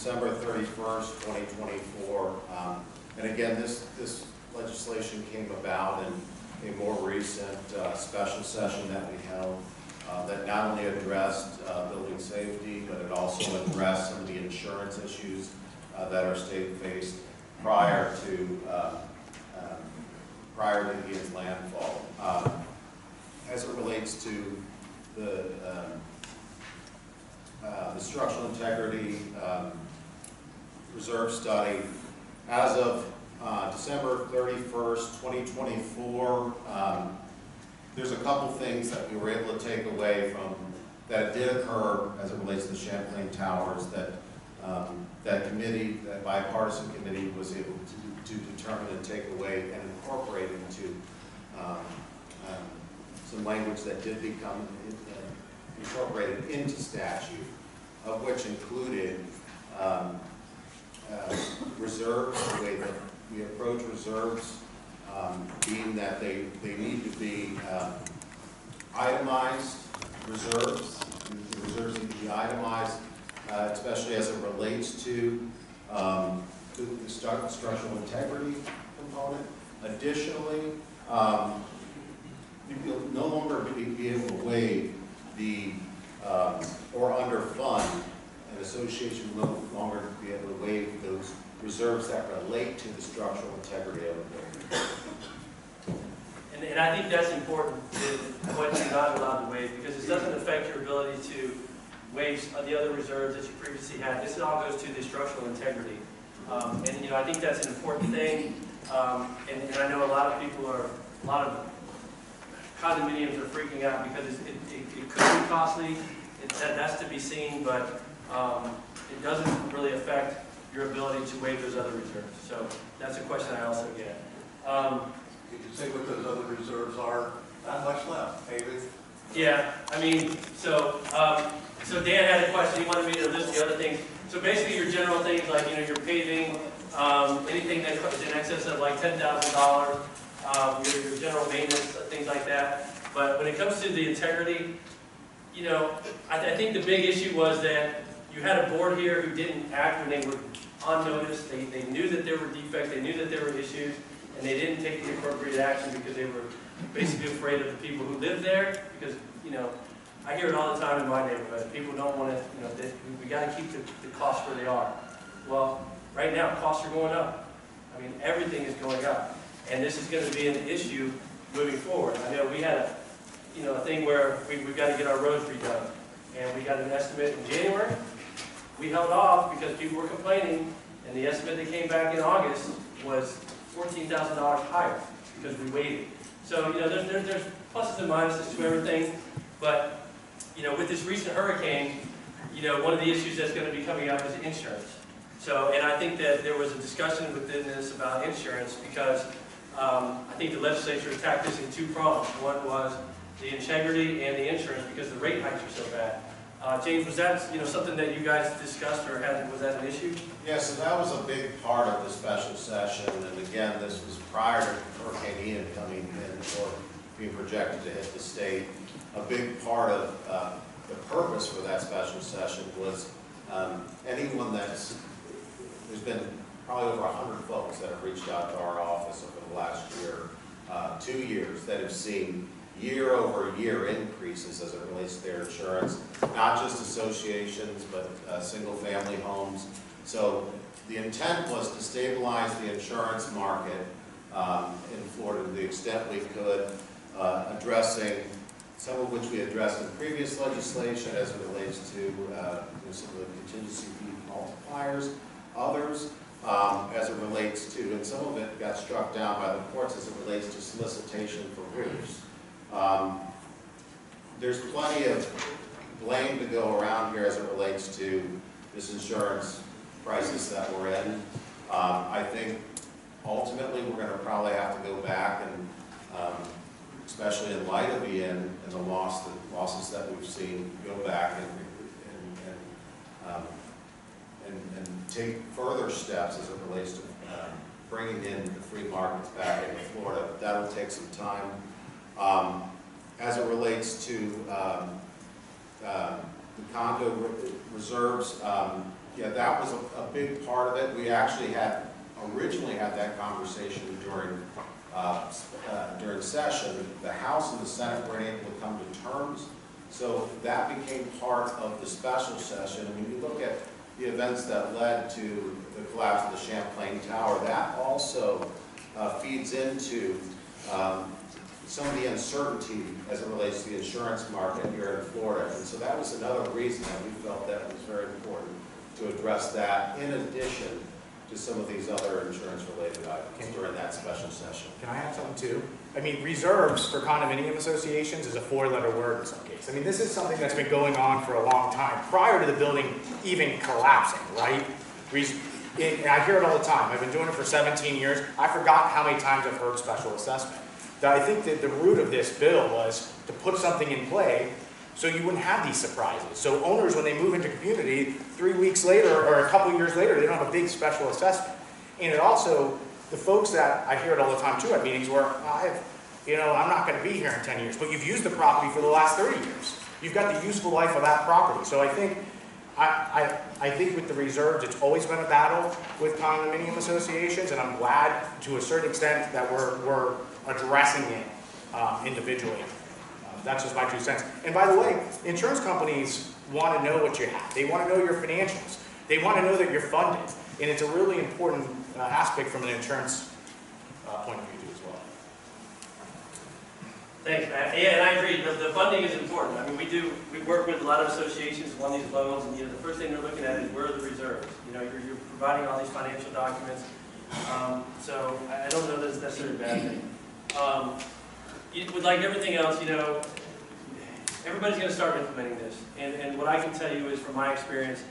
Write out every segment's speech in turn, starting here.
December 31st, 2024. And again, this legislation came about in a more recent special session that we held that not only addressed building safety, but it also addressed some of the insurance issues that our state faced prior to Ian's landfall. As it relates to the structural integrity reserve study, as of December 31st, 2024, there's a couple things that we were able to take away from that did occur as it relates to the Champlain Towers that that bipartisan committee was able to determine and take away and incorporate into some language that did become incorporated into statute, of which included reserves, the way that we approach reserves, being that they need to be itemized reserves. The reserves need to be itemized, especially as it relates to the structural integrity component. Additionally, you'll no longer be able to waive the or underfund an association will no longer be able to waive those reserves that relate to the structural integrity of the building. And I think that's important, what you're not allowed to waive, because it doesn't affect your ability to waive the other reserves that you previously had. This all goes to the structural integrity. And I think that's an important thing. And I know a lot of condominiums are freaking out because it could be costly. That's to be seen, but it doesn't really affect your ability to waive those other reserves. So that's a question I also get. Could you say what those other reserves are? Not much left, paving. Yeah, I mean, so Dan had a question. He wanted me to list the other things. So basically, your general things like your paving, anything that is in excess of like $10,000, your general maintenance, things like that. But when it comes to the integrity, I think the big issue was that you had a board here who didn't act when they were on notice. They knew that there were defects, they knew that there were issues, and they didn't take the appropriate action because they were basically afraid of the people who lived there. Because, I hear it all the time in my neighborhood. People don't want to, we got to keep the costs where they are. Well, right now, costs are going up. I mean, everything is going up. And this is going to be an issue moving forward. I know we had a thing where we've got to get our roads redone. And we got an estimate in January. We held off because people were complaining, and the estimate that came back in August was $14,000 higher because we waited. So, there's pluses and minuses to everything. But, with this recent hurricane, one of the issues that's going to be coming up is insurance. So, and I think that there was a discussion within this about insurance because I think the legislature attacked this in two prongs. One was the integrity and the insurance because the rate hikes are so bad. James, was that something that you guys discussed, or was that an issue? Yeah, so that was a big part of the special session, and again, this was prior to Hurricane Ian coming in or being projected to hit the state. A big part of the purpose for that special session was anyone there's been probably over 100 folks that have reached out to our office over the last year, 2 years, that have seen year-over-year increases as it relates to their insurance, not just associations, but single-family homes. So the intent was to stabilize the insurance market in Florida to the extent we could, addressing some of which we addressed in previous legislation as it relates to some of the contingency fee multipliers, others as it relates to, and some of it got struck down by the courts as it relates to solicitation for roofs. There's plenty of blame to go around here as it relates to this insurance crisis that we're in. I think ultimately we're going to probably have to go back and, especially in light of Ian and the losses that we've seen, go back and take further steps as it relates to bringing in the free markets back into Florida. That'll take some time. As it relates to the condo reserves, Yeah, that was a big part of it. We actually originally had that conversation during session. The House and the Senate weren't able to come to terms, so that became part of the special session. And when you look at the events that led to the collapse of the Champlain Tower, that also feeds into some of the uncertainty as it relates to the insurance market here in Florida. And so that was another reason that we felt that it was very important to address that in addition to some of these other insurance-related items during that special session. Can I add something too? I mean, reserves for condominium associations is a four-letter word in some cases. I mean, this is something that's been going on for a long time, prior to the building even collapsing, right? And I hear it all the time. I've been doing it for 17 years. I forgot how many times I've heard special assessment. I think that the root of this bill was to put something in play so you wouldn't have these surprises. So owners, when they move into community, 3 weeks later or a couple years later, they don't have a big special assessment. And it also, the folks that, I hear it all the time too at meetings where I'm not going to be here in 10 years, but you've used the property for the last 30 years. You've got the useful life of that property. So I think I think with the reserves, it's always been a battle with condominium associations, and I'm glad to a certain extent that we're addressing it individually. That's just my 2 cents. And by the way, insurance companies want to know what you have. They want to know your financials. They want to know that you're funded. And it's a really important aspect from an insurance point of view too as well. Thanks, Matt. Yeah, and I agree. The funding is important. I mean, we work with a lot of associations on these loans, and the first thing they're looking at is where are the reserves. You're providing all these financial documents. So I don't know that it's necessarily a bad thing. With like everything else, everybody's going to start implementing this. And what I can tell you is from my experience,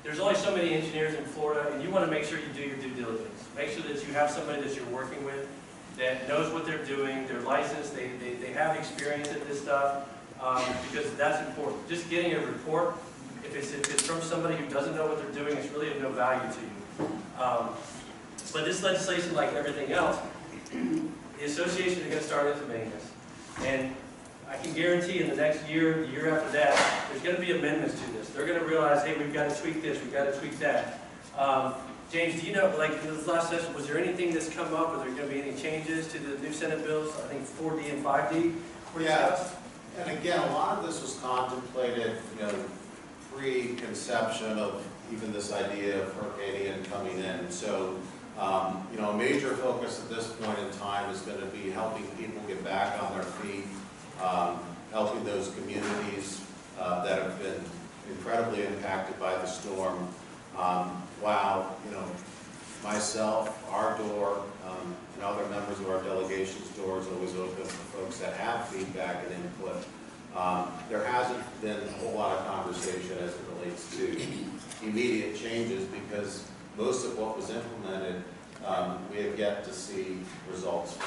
there's only so many engineers in Florida, and you want to make sure you do your due diligence. Make sure that you have somebody that you're working with that knows what they're doing, they're licensed, they have experience at this stuff, because that's important. Just getting a report, if it's from somebody who doesn't know what they're doing, it's really of no value to you. But this legislation, like everything else, the associations are going to start implementing this. And I can guarantee in the next year, the year after that, there's going to be amendments to this. They're going to realize, hey, we've got to tweak this, we've got to tweak that. James, do you know, like in this last session, was there anything that's come up? Are there going to be any changes to the new Senate bills? I think 4D and 5D were discussed. And again, a lot of this was contemplated, pre-conception of even this idea of Hurricane Ian coming in. So, a major focus at this point in time is going to be helping people get back on their feet, helping those communities that have been incredibly impacted by the storm. While, myself, our door, and other members of our delegation's door is always open for folks that have feedback and input. There hasn't been a whole lot of conversation as it relates to immediate changes because most of what was implemented, we have yet to see results from.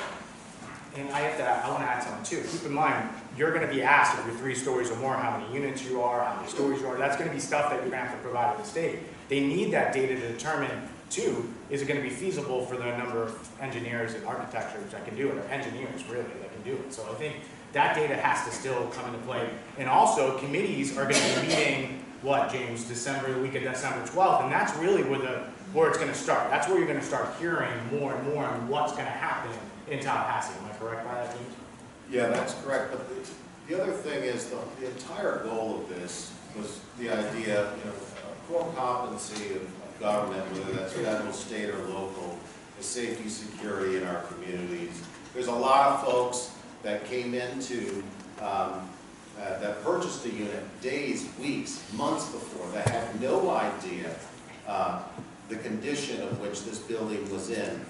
And I want to add something too. Keep in mind, you're going to be asked if you're 3 stories or more, how many units you are, how many stories you are. That's going to be stuff that you're going to have to provide to the state. They need that data to determine, too, is it going to be feasible for the number of engineers and architects that can do it, or engineers, really, that can do it. So I think that data has to still come into play. And also, committees are going to be meeting, what, James, the week of December 12th, and that's really where it's going to start. That's where you're going to start hearing more and more on what's going to happen in Tallahassee. Am I correct by that, James? Yeah, that's correct. But the other thing is the entire goal of this was the idea, core competency of government, whether that's federal, state, or local, is safety, security in our communities. There's a lot of folks that came into, that purchased a unit days, weeks, months before, that had no idea the condition of which this building was in.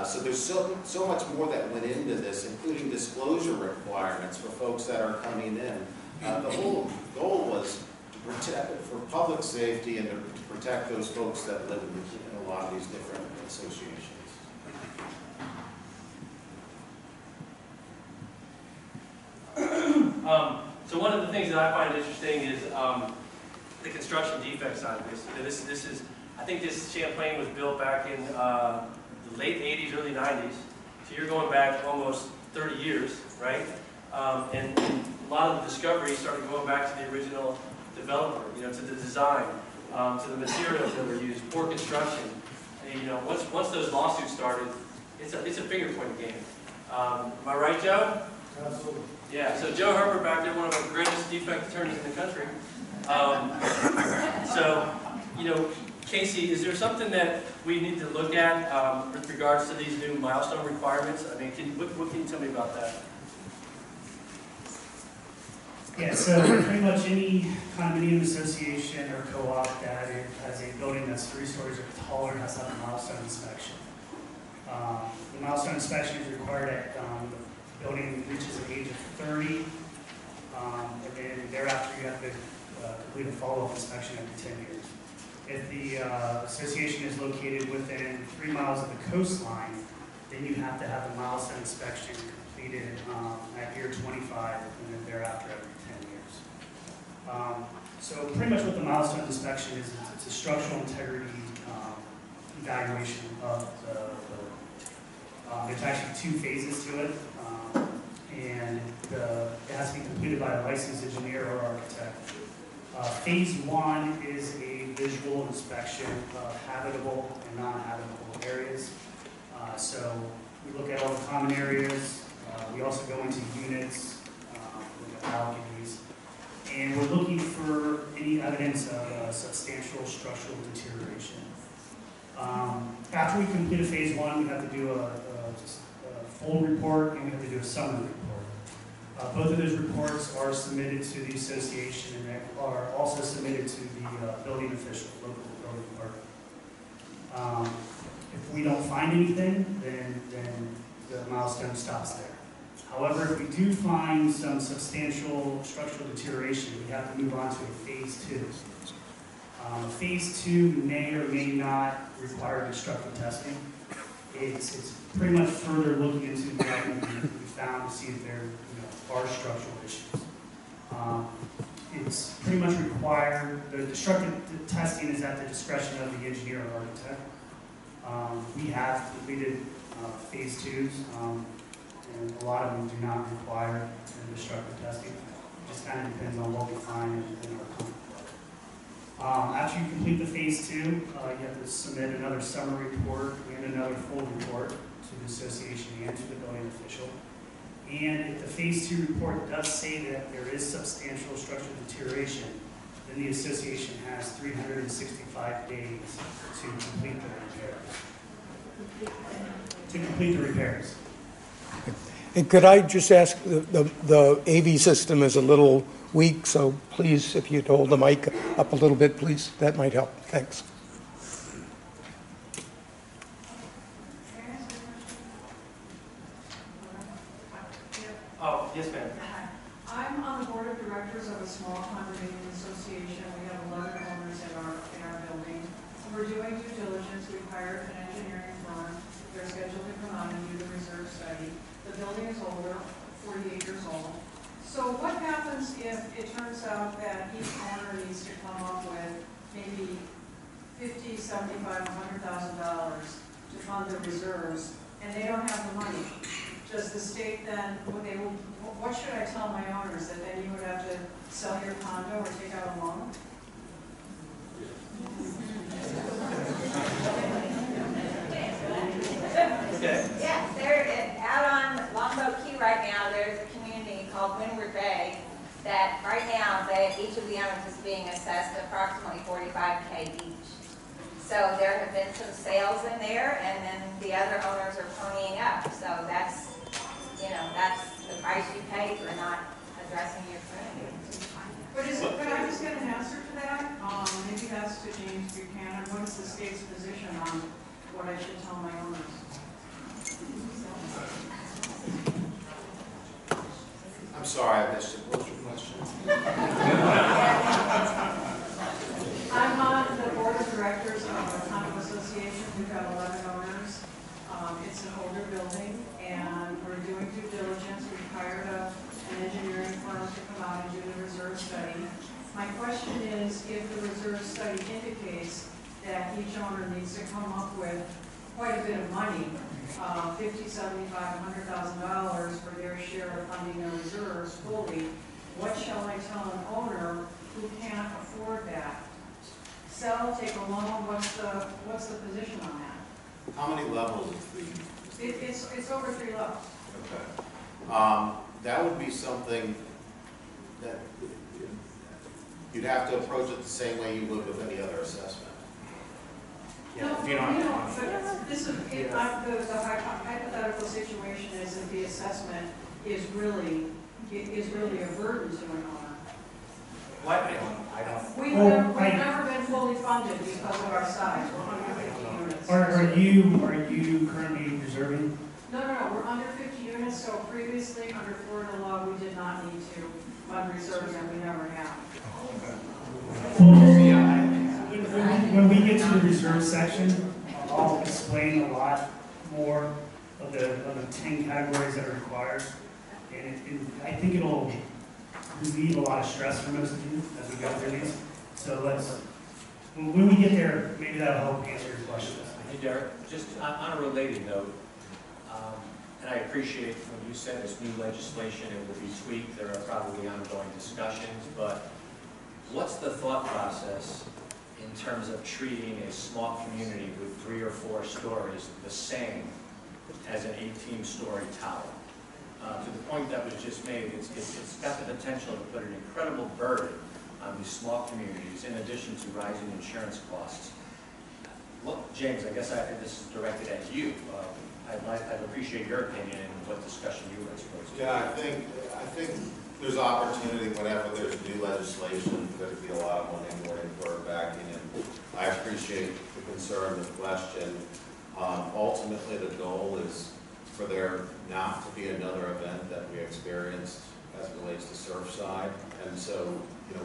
So there's so much more that went into this, including disclosure requirements for folks that are coming in. The whole goal was to protect, for public safety and to protect those folks that live in a lot of these different associations. So one of the things that I find interesting is the construction defect side of this. This is, I think this Champlain was built back in the late 80s, early 90s. So you're going back almost 30 years, right? And a lot of the discoveries started going back to the original developer, to the design. to the materials that were used, poor construction. And, you know, once those lawsuits started, it's a finger pointing game. Am I right, Joe? Absolutely. Yeah, so Joe Herbert back there, one of the greatest defect attorneys in the country. So, you know, Casey, is there something that we need to look at with regards to these new milestone requirements? I mean, what can you tell me about that? Yeah, so pretty much any condominium association or co-op that has a building that's 3 stories or taller has to have a milestone inspection. The milestone inspection is required at the building reaches an age of 30, and then thereafter you have to complete a follow-up inspection every 10 years. If the association is located within 3 miles of the coastline, then you have to have the milestone inspection completed at year 25, and then thereafter every 10 years. So pretty much what the milestone inspection is, it's a structural integrity evaluation of the there's actually 2 phases to it, and it has to be completed by a licensed engineer or architect. Phase 1 is a visual inspection of habitable and non-habitable areas. So we look at all the common areas. We also go into units, look at balconies, and we're looking for any evidence of substantial structural deterioration. After we complete a phase 1, we have to do a full report and we have to do a summary report. Both of those reports are submitted to the association and are also submitted to the building official, local building department. If we don't find anything, then the milestone stops there. However, if we do find some substantial structural deterioration, we have to move on to a phase 2. Phase 2 may or may not require destructive testing. It's pretty much further looking into what we found to see if there are structural issues. It's pretty much required. The destructive testing is at the discretion of the engineer or architect. We have completed phase 2s, and a lot of them do not require destructive testing. It just kind of depends on what we find and our comfort level. After you complete the phase 2, you have to submit another summary report and another full report to the association and to the building official. And if the phase 2 report does say that there is substantial structural deterioration, then the association has 365 days to complete the repairs. And could I just ask, the AV system is a little weak, so please, if you'd hold the mic up a little bit, please, that might help. Thanks. Oh, yes, ma'am. I'm on the board of directors of a small condominium association. We have 11 owners in our building. We're doing due diligence. We've hired an engineering firm. They're scheduled to come out and do the reserve study. The building is older, 48 years old. So what happens if it turns out that each owner needs to come up with maybe $50,000, $75,000, $100,000 to fund the reserves, and they don't have the money? Does the state then, what should I tell my owners, that then you would have to sell your condo or take out a loan? Okay. Yeah, they're out on Longboat Key right now. There's a community called Windward Bay that right now each of the owners is being assessed approximately $45K each. So there have been some sales in there, and then the other owners are ponying up. So that's the price you pay for not addressing your community. But I just get an answer to that. Maybe that's to James Buchanan. What is the state's position on what I should tell my owners? I'm sorry, I missed it. What was your question? I'm on the board of directors of a condo association. We've got 11 owners. It's an older building, and we're doing due diligence. We've hired an engineering firm to come out and do the reserve study. My question is, if the reserve study indicates that each owner needs to come up with quite a bit of money, $50,000, $75,000, $100,000 for their share of funding their reserves fully, what shall I tell an owner who can't afford that? sell, take a loan, what's the position on that? How many levels is the? It's over 3 levels. Okay. That would be something that you'd have to approach it the same way you would with any other assessment. Yeah, No, if you don't but this is, the hypothetical situation is that the assessment is really a burden to an owner. What? I don't. We've never been fully funded because of our size, we're 150 units. Are you currently reserving? No, we're under 50 units, so previously, under Florida law, we did not need to fund reserves, and we never have. When we get to the reserve section, I'll explain a lot more of the 10 categories that are required. And I think it'll relieve a lot of stress for most of you as we go through these. So when we get there, maybe that'll help answer your questions. Hey, Derrick, just on a related note, and I appreciate when you said this new legislation, it will be tweaked, there are probably ongoing discussions, but what's the thought process in terms of treating a small community with 3 or 4 stories the same as an 18-story tower? To the point that was just made, it's got the potential to put an incredible burden on these small communities in addition to rising insurance costs. Look, James, I guess this is directed at you. I'd appreciate your opinion and what discussion you were exposed to. Yeah, I think there's opportunity whenever there's new legislation, there could be a lot of money more for backing, and I appreciate the concern, the question. Ultimately, the goal is for there not to be another event that we experienced as it relates to Surfside, and so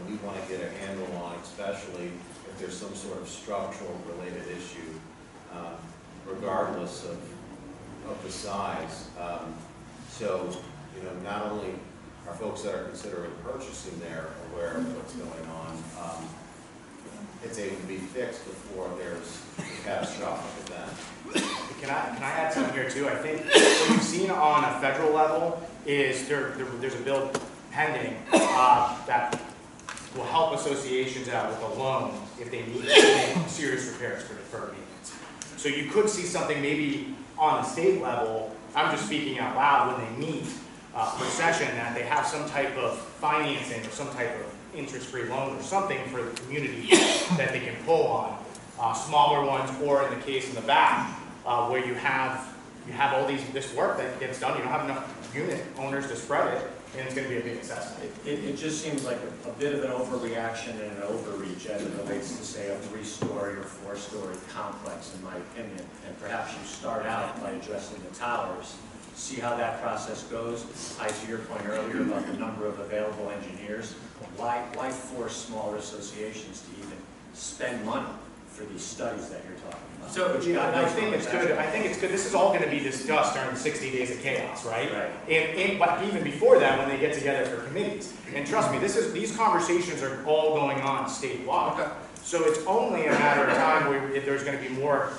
we want to get a handle on, especially if there's some sort of structural related issue, regardless of the size. So not only are folks that are considering purchasing there aware of what's going on, it's able to be fixed before there's a catastrophic event. Can I add something here too? I think what you've seen on a federal level is there's a bill pending that will help associations out with a loan if they need to make serious repairs for deferred maintenance. So you could see something maybe on the state level, I'm just speaking out loud, when they meet for session, that they have some type of financing or some type of interest-free loan or something for the community that they can pull on, smaller ones, or in the case in the back, where you have all this work that gets done, you don't have enough unit owners to spread it, and it's going to be a big assessment. It just seems like a bit of an overreaction and an overreach as it relates to, say, a 3-story or 4-story complex, in my opinion. And perhaps you start out by addressing the towers, see how that process goes. To your point earlier about the number of available engineers, why force smaller associations to even spend money for these studies that you're talking about? So I think it's good. I think it's good. This is all going to be discussed during the 60 days of chaos, right? But even before that, when they get together for committees. And trust me, these conversations are all going on statewide. Okay. So it's only a matter of time where if there's going to be more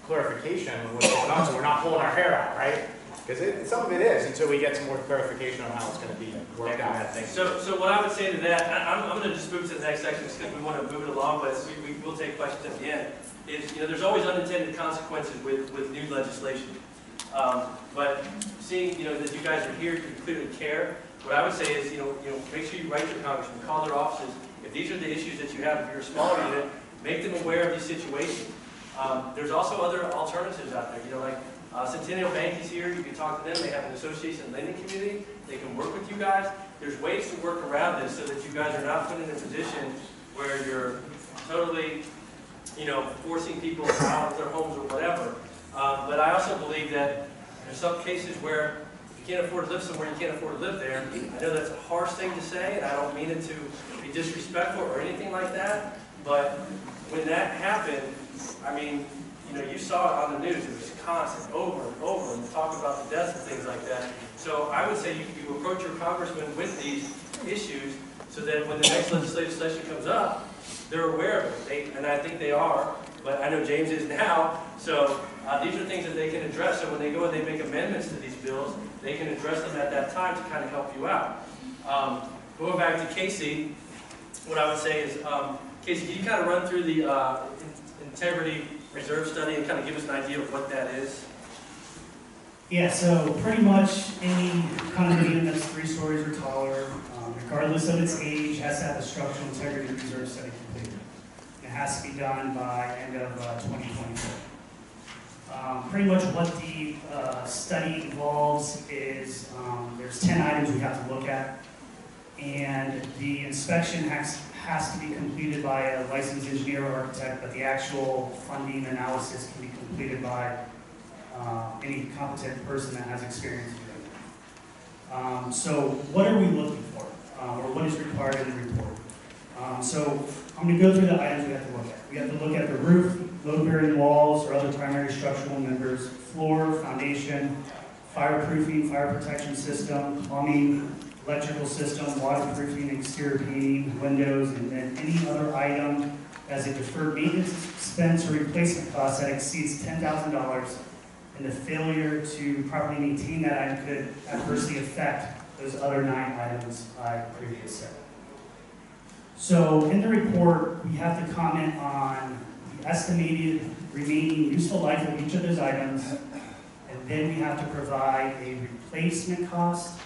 clarification on what's going on, so we're not pulling our hair out, right? Because some of it is until we get some more clarification on how it's going to be worked out. So what I would say to that, I'm going to just move to the next section because we want to move it along, but we will take questions at the end. Is there's always unintended consequences with new legislation. But seeing that you guys are here, you clearly care. What I would say is make sure you write your congressman, call their offices. If these are the issues that you have, if you're a smaller unit, make them aware of these situations. There's also other alternatives out there. Like Centennial Bank is here. You can talk to them. They have an association lending community. They can work with you guys. There's ways to work around this so that you guys are not put in a position where you're totally forcing people out of their homes or whatever. But I also believe that there's some cases where if you can't afford to live somewhere, you can't afford to live there. I know that's a harsh thing to say, and I don't mean it to be disrespectful or anything like that. But when that happened, I mean, you saw it on the news. It was constant, over and over, and talk about the deaths and things like that. So I would say you approach your congressman with these issues so that when the next legislative session comes up, they're aware of it, and I think they are, but I know James is now, so these are things that they can address, so when they go and they make amendments to these bills, they can address them at that time to kind of help you out. Going back to Casey, what I would say is Casey, can you kind of run through the integrity reserve study and kind of give us an idea of what that is? Yeah, so pretty much any condominium that's 3 stories or taller, regardless of its age, has to have a structural integrity reserve study completed. It has to be done by end of 2024. Pretty much what the study involves is there's 10 items we have to look at, and the inspection has to be completed by a licensed engineer or architect, but the actual funding analysis can be completed by any competent person that has experience doing it. So what are we looking for, or what is required in the report? So I'm going to go through the items we have to look at. We have to look at the roof, load-bearing walls or other primary structural members, floor, foundation, fireproofing, fire protection system, plumbing, electrical system, waterproofing, exterior painting, windows, and then any other item as a deferred maintenance expense or replacement cost that exceeds $10,000, and the failure to properly maintain that item could adversely affect those other 9 items I previously said. So in the report, we have to comment on the estimated remaining useful life of each of those items, and then we have to provide a replacement cost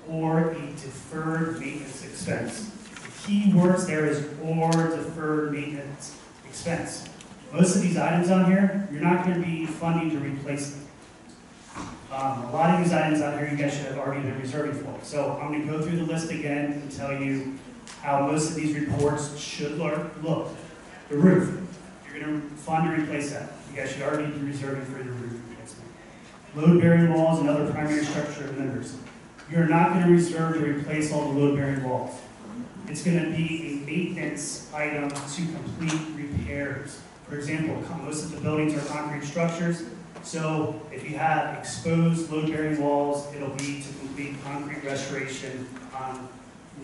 or a deferred maintenance expense. The key words there is or deferred maintenance expense. Most of these items on here, you're not going to be funding to replace them. A lot of these items on here you guys should have already been reserving for. So I'm going to go through the list again and tell you how most of these reports should look. The roof, you're going to fund to replace that. You guys should already be reserving for the roof replacement. Load-bearing walls and other primary structural members. You're not going to reserve to replace all the load-bearing walls. It's going to be a maintenance item to complete repairs. For example, most of the buildings are concrete structures, so if you have exposed load-bearing walls, it'll be to complete concrete restoration on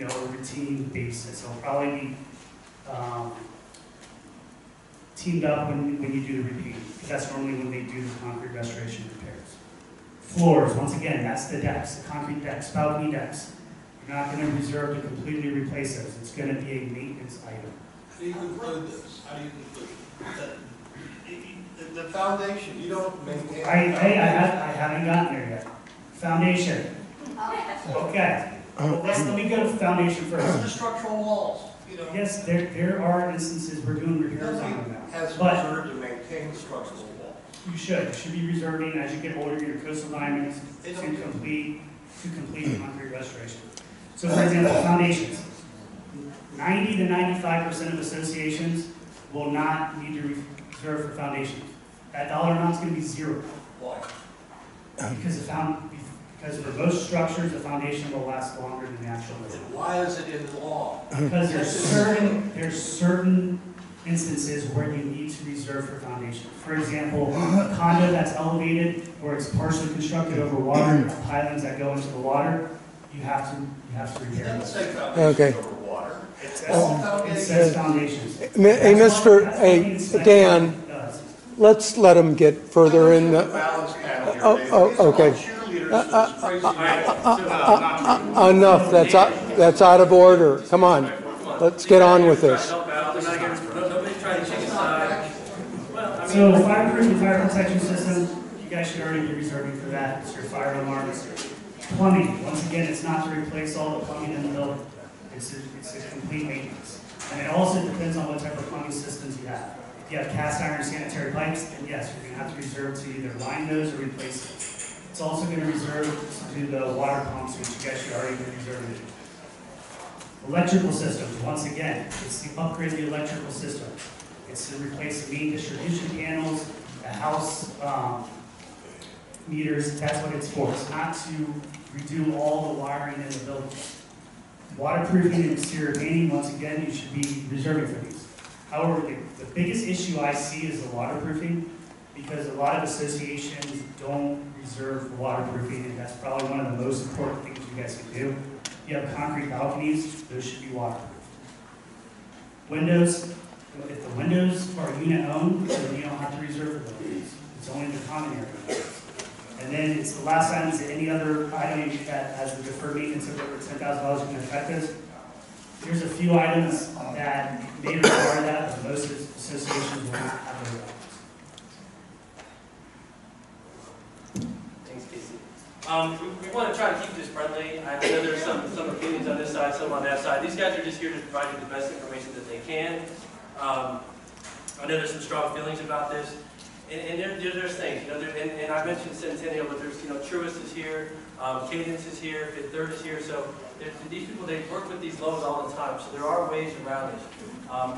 a routine basis. It'll probably be teamed up when you do the repeat, because that's normally when they do the concrete restoration repairs. Floors, once again, that's the decks, the concrete decks, balcony decks. You're not going to reserve to completely replace those. It's going to be a maintenance item. How do you conclude this? How do you conclude the foundation? You don't maintain. I haven't gotten there yet. Foundation. Okay. Well, let me go to foundation first. The structural walls. Yes, there are instances we're doing repairs on them now. Has But reserved to maintain the structural wall. you should be reserving as you get older your coastal diamonds to complete concrete restoration. So for example, foundations. 90 to 95% of associations will not need to reserve for foundations. That dollar amount's going to be 0. Why? Because for most structures, the foundation will last longer than the actual building. Why is it in the law? Because there's certain instances where you need to reserve for foundation. For example, a condo that's elevated, or it's partially constructed over water, pilings that go into the water, you have to repair It them. doesn't say foundations Okay. over water. It says foundations. Hey, Dan, let's let him get further in the, Balance panel here. okay. Cheerleaders Enough, that's out of order. Come on, let's get on with this. Nobody's trying to change sides. So fireproof and fire protection system, you guys should already be reserving for that. It's your fire alarms. Plumbing, once again, it's not to replace all the plumbing in the building. It's a complete maintenance. And it also depends on what type of plumbing systems you have. If you have cast iron sanitary pipes, then yes, you're going to have to reserve to either line those or replace them. It's also going to reserve to do the water pumps, which you guys should already be reserving. Electrical systems, once again, it's to upgrade the electrical system. It's to replace the main distribution panels, the house meters, that's what it's for. It's not to redo all the wiring in the building. Waterproofing and exterior painting, once again, you should be reserving for these. However, the biggest issue I see is the waterproofing, because a lot of associations don't reserve for waterproofing, and that's probably one of the most important things you guys can do. You have concrete balconies, those should be waterproof. Windows, if the windows are unit owned, then you don't have to reserve for those. It's only the common area. And then it's the last item is any other item that has the deferred maintenance of over $10,000 can affect us. Here's a few items that may require that, but most associations will not have those options. Thanks, Casey. We want to try to keep this friendly. I know there's some opinions on this side, some on that side. These guys are just here to provide you the best information that they can. I know there's some strong feelings about this. And there's things, you know, and I mentioned Centennial, but there's, you know, Truist is here, Cadence is here, Fifth Third is here, so these people, they work with these loans all the time, so there are ways around it.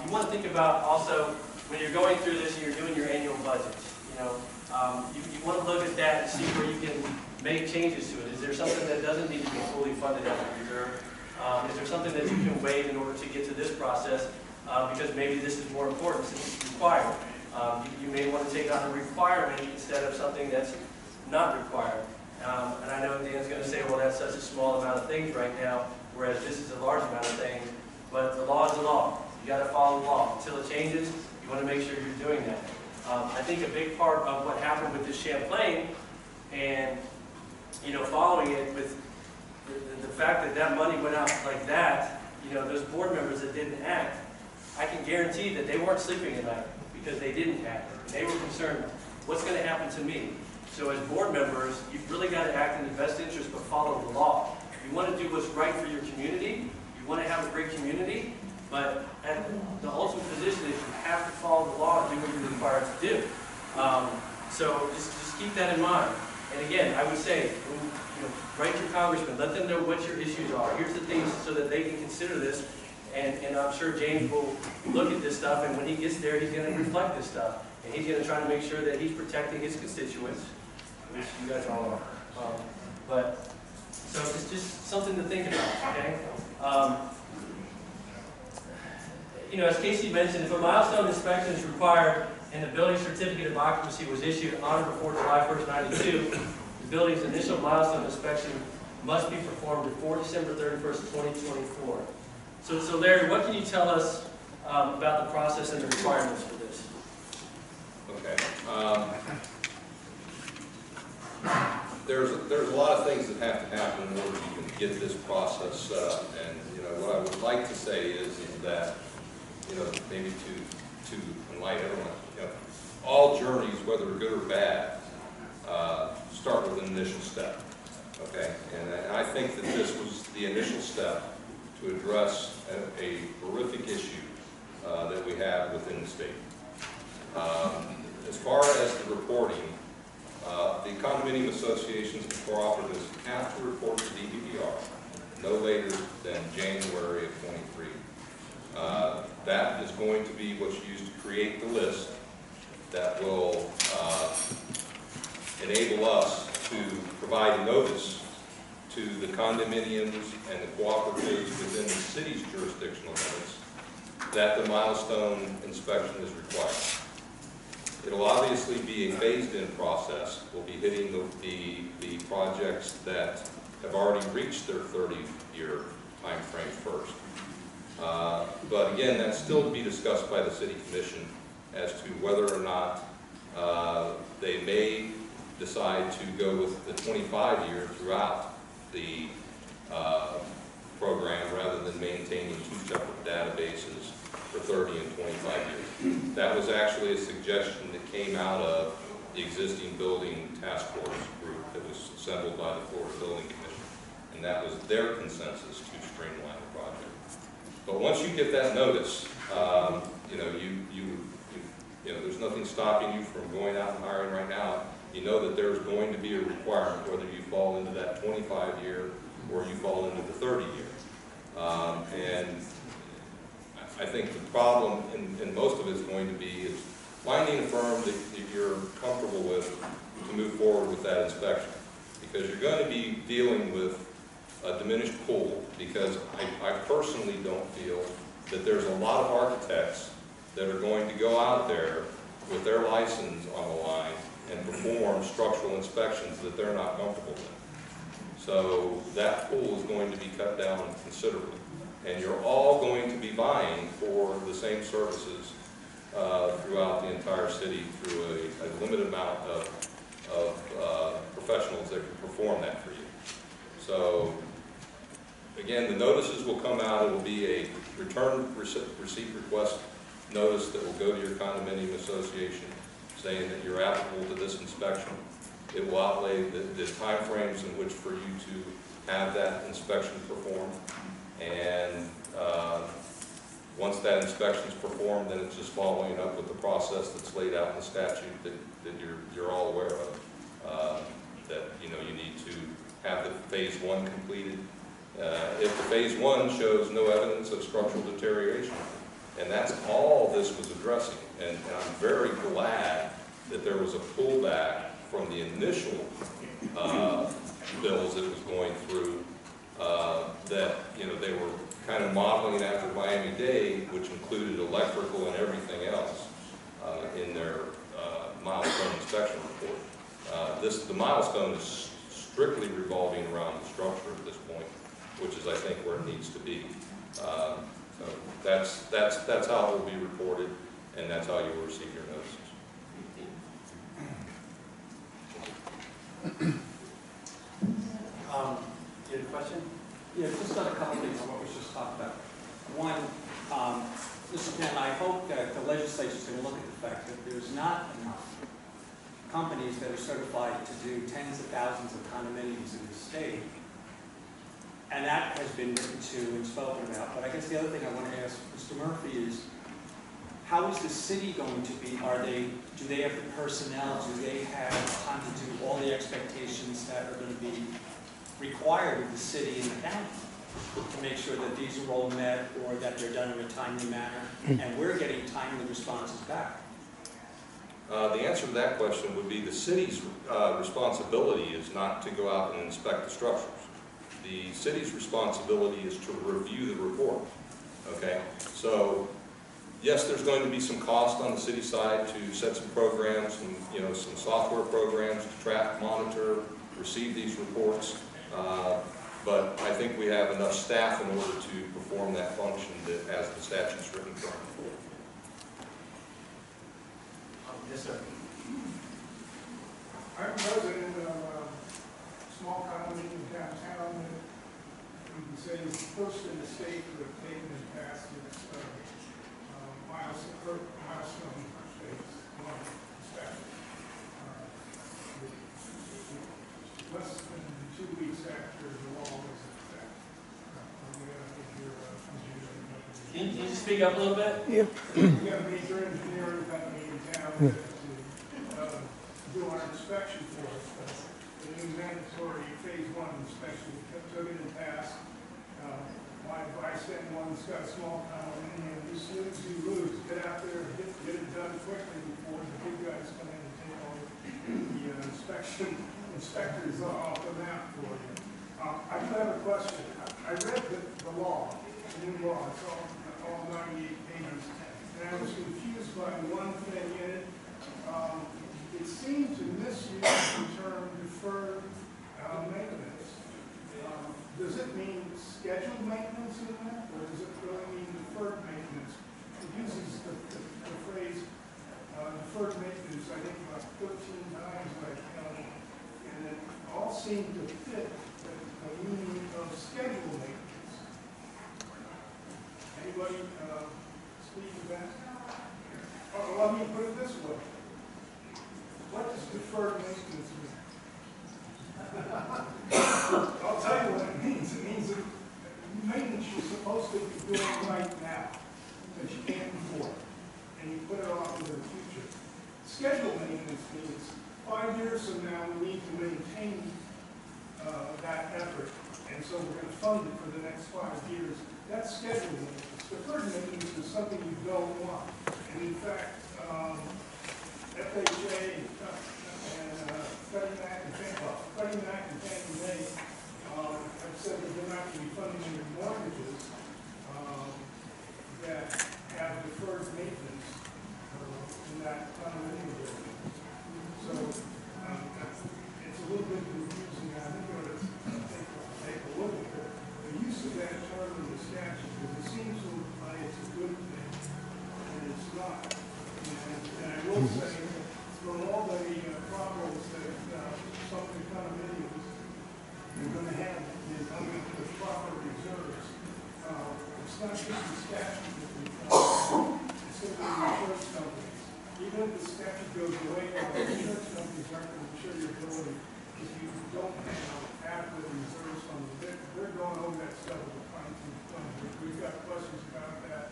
You want to think about also, when you're going through this and you're doing your annual budgets, you know, you want to look at that and see where you can make changes to it. Is there something that doesn't need to be fully funded as a reserve? Is there something that you can waive in order to get to this process? Because maybe this is more important since it's required. You may want to take on a requirement instead of something that's not required. And I know Dan's going to say, well, that's such a small amount of things right now, whereas this is a large amount of things. But the law is the law. You got to follow the law. Until it changes, you want to make sure you're doing that. I think a big part of what happened with this Champlain and, you know, following it with the fact that that money went out like that, you know, those board members that didn't act, I can guarantee that they weren't sleeping at night because they didn't act. They were concerned, what's going to happen to me? So as board members, you've really got to act in the best interest but follow the law. You want to do what's right for your community. You want to have a great community. But the ultimate position is you have to follow the law and do what you're required to do. So just keep that in mind. And again, I would say, you know, write your congressman, let them know what your issues are. Here's the things so that they can consider this. And I'm sure James will look at this stuff, and when he gets there, he's going to reflect this stuff. And he's going to try to make sure that he's protecting his constituents, which you guys all are. So it's just something to think about, okay? You know, as Casey mentioned, if a milestone inspection is required and the building certificate of occupancy was issued on or before July 1st, 92, the building's initial milestone inspection must be performed before December 31st, 2024. So Larry, what can you tell us about the process and the requirements for this? Okay. There's a lot of things that have to happen in order to get this process set up. And you know what I would like to say is that, you know, maybe to enlighten everyone, you know, all journeys, whether good or bad, start with an initial step. Okay, and I think that this was the initial step to address a horrific issue that we have within the state. As far as the reporting, the condominium associations and cooperatives have to report to DBDR no later than January of 23. That is going to be what's used to create the list that will enable us to provide notice to the condominiums and the cooperatives within the city's jurisdictional limits that the milestone inspection is required. It'll obviously be a phased-in process. We'll be hitting the projects that have already reached their 30-year time frame first. But again, that's still to be discussed by the City Commission as to whether or not they may decide to go with the 25-year throughout the program rather than maintaining two separate databases for 30 and 25 years. That was actually a suggestion that came out of the existing building task force group that was assembled by the Florida Building Commission, and that was their consensus to streamline the project. But once you get that notice, you know, there's nothing stopping you from going out and hiring right now. You know that there's going to be a requirement, whether you fall into that 25-year or you fall into the 30-year. And I think the problem, and most of it is going to be, is finding a firm that you're comfortable with to move forward with that inspection. Because you're going to be dealing with a diminished pool, because I personally don't feel that there's a lot of architects that are going to go out there with their license on the line and perform structural inspections that they're not comfortable with. So that pool is going to be cut down considerably. And you're all going to be vying for the same services throughout the entire city through a limited amount of professionals that can perform that for you. So again, the notices will come out. It will be a return receipt request notice that will go to your condominium association saying that you're applicable to this inspection. It will outlay the timeframes in which for you to have that inspection performed. And once that inspection is performed, then it's just following up with the process that's laid out in the statute that you're all aware of. That you need to have the phase 1 completed. If the phase 1 shows no evidence of structural deterioration, and that's all this was addressing. And I'm very glad that there was a pullback from the initial bills that it was going through. That they were kind of modeling after Miami-Dade, which included electrical and everything else in their milestone inspection report. The milestone is strictly revolving around the structure at this point, which is, I think, where it needs to be. So that's how it will be reported, and that's how you will receive your notices. You had a question? Yeah, just on a couple things on what we just talked about. One, Mr. Penn, I hope that the legislature is going to look at the fact that there's not enough companies that are certified to do tens of thousands of condominiums in the state. And that has been written to and spoken about. But I guess the other thing I want to ask Mr. Murphy is, how is the city going to be? Do they have the personnel? Do they have time to do all the expectations that are going to be required of the city and the county to make sure that these are all met or that they're done in a timely manner and we're getting timely responses back? The answer to that question would be the city's responsibility is not to go out and inspect the structures. The city's responsibility is to review the report. Okay, so yes, there's going to be some cost on the city side to set some programs and some software programs to track, monitor, receive these reports. But I think we have enough staff in order to perform that function that, as the statute's written currently. Yes, sir. I'm president of a small condominium downtown that you can say is first in the state for the pavement past its milestone phase 1 inspection. Less than 2 weeks after the law was in effect. Can you speak up a little bit? Yeah. We got a major engineering company in town to do our inspection for us. But the new mandatory phase 1 inspection, we took it and passed. My advice to anyone that's got a small condominium, you snooze, you lose. Get out there and get it done quickly before the big guys come in and take all the inspectors off the map for you. I do have a question. I read the law, the new law. It's all 98 pages. And I was confused by one thing in it. It seemed to misuse the term deferred maintenance. Does it mean scheduled maintenance in that, or does it really mean deferred maintenance? It uses the phrase deferred maintenance, I think, about 13 times by county, and it all seemed to fit the meaning of scheduled maintenance. Anybody speak to that? Or let me put it this way. What does deferred maintenance mean? I'll tell you what it means. It means that maintenance you're supposed to be doing right now, that you can't before, and you put it off into the future. Scheduled maintenance means 5 years from now we need to maintain that effort, and so we're going to fund it for the next 5 years. That's scheduled maintenance. Deferred maintenance is something you don't want, and in fact, FHA and Freddie Mac and Fannie Mae have said that they're not going to be funding any mortgages that have deferred maintenance in that condominium building. So it's a little bit confusing. I think we ought to take a look at the use of that term in the statute, because it seems to imply it's a good thing, and it's not. And I will insurance companies aren't going to insure your building if you don't have adequate reserves funds. They're going over that stuff with the fine-tooth comb. We've got questions about that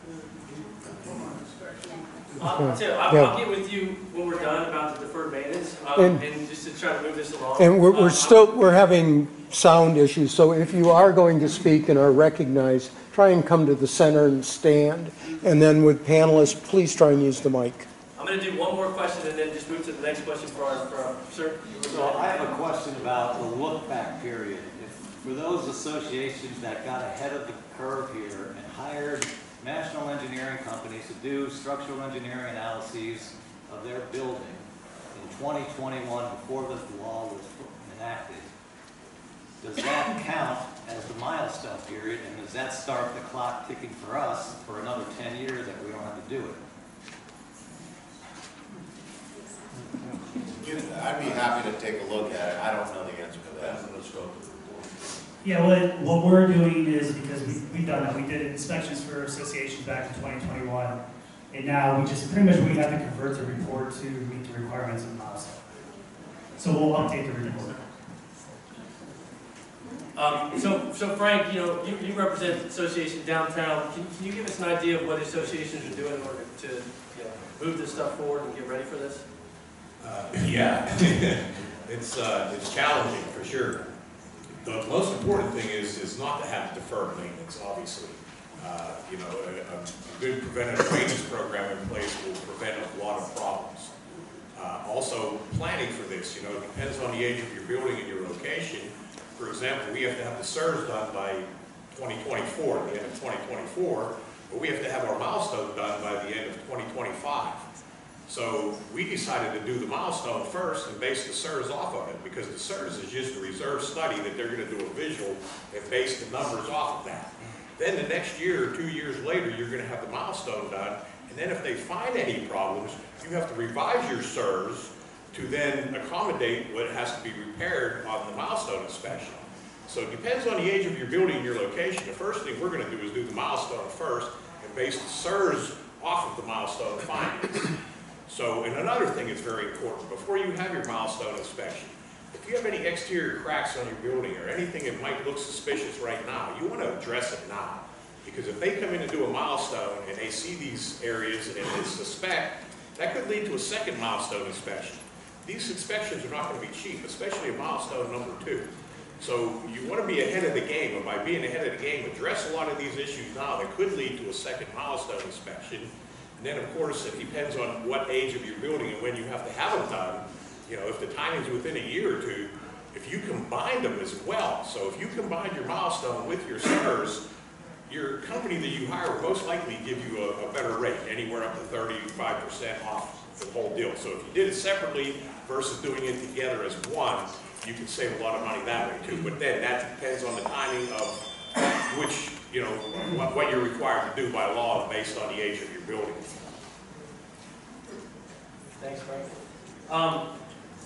from our inspection. I'll get with you when we're done about the deferred maintenance, And- and just to try to move this along. And we're having sound issues, so if you are going to speak and are recognized, try and come to the center and stand. And then with panelists, please try and use the mic. I'm going to do one more question and then just move to the next question for our sir. So I have a question about the look-back period. For those associations that got ahead of the curve here and hired national engineering companies to do structural engineering analyses of their building in 2021 before this law was enacted, does that count as the milestone period, and does that start the clock ticking for us for another 10 years that we don't have to do it? I'd be happy to take a look at it. I don't know the answer to that. Yeah, what we're doing is, because we've done that, we did inspections for associations back in 2021, and now we have to convert the report to meet the requirements of Milestone. So we'll update the report. So Frank, you represent associations downtown. Can you give us an idea of what associations are doing in order to move this stuff forward and get ready for this? Yeah, it's challenging for sure. The most important thing is not to have deferred maintenance, obviously. A good preventative maintenance program in place will prevent a lot of problems. Also, planning for this, it depends on the age of your building and your location. For example, we have to have the SERS done by 2024, the end of 2024, but we have to have our milestone done by the end of 2025. So we decided to do the milestone first and base the SERS off of it, because the SERS is just a reserve study that they're going to do a visual and base the numbers off of that. Then the next year or 2 years later, you're going to have the milestone done, and then if they find any problems, you have to revise your SERS to then accommodate what has to be repaired on the milestone inspection. So it depends on the age of your building and your location. The first thing we're going to do is do the milestone first and base the SERS off of the milestone findings. So, and another thing that's very important, before you have your milestone inspection, if you have any exterior cracks on your building or anything that might look suspicious right now, you want to address it now. Because if they come in to do a milestone and they see these areas and they suspect, that could lead to a second milestone inspection. These inspections are not going to be cheap, especially a milestone number 2. So you want to be ahead of the game, and by being ahead of the game, address a lot of these issues now that could lead to a second milestone inspection. And then, of course, it depends on what age of your building and when you have to have them done. If the timing's within a year or two, if you combine them as well. So if you combine your milestone with your SERS, your company that you hire will most likely give you a better rate, anywhere up to 35% off the whole deal. So if you did it separately versus doing it together as one, you can save a lot of money that way too. But then that depends on the timing of which, what you're required to do by law based on the age of your building. Thanks, Frank.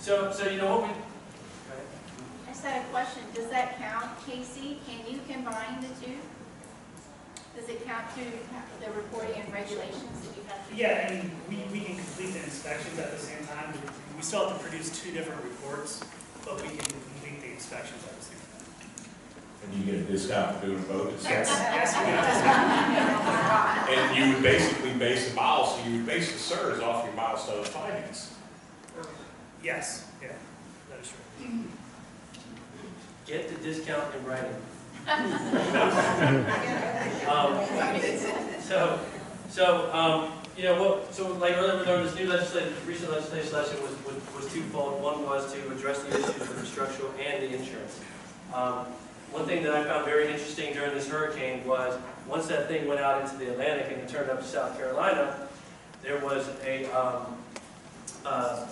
So what we... I just had a question. Does that count, Casey? Can you combine the two? Does it count to the reporting and regulations that you have to do? Yeah, and we can complete the inspections at the same time. We still have to produce 2 different reports, but we can complete the inspections at the same time. And you get a discount for doing both? Yes, we And you would basically base the policy, you would base the SERS off your milestone findings. Yes, yeah, that is true. Get the discount in writing. So like earlier, there was this recent legislative session was twofold. One was to address the issues with the structural and the insurance. One thing that I found very interesting during this hurricane was once that thing went out into the Atlantic and it turned up to South Carolina, there was a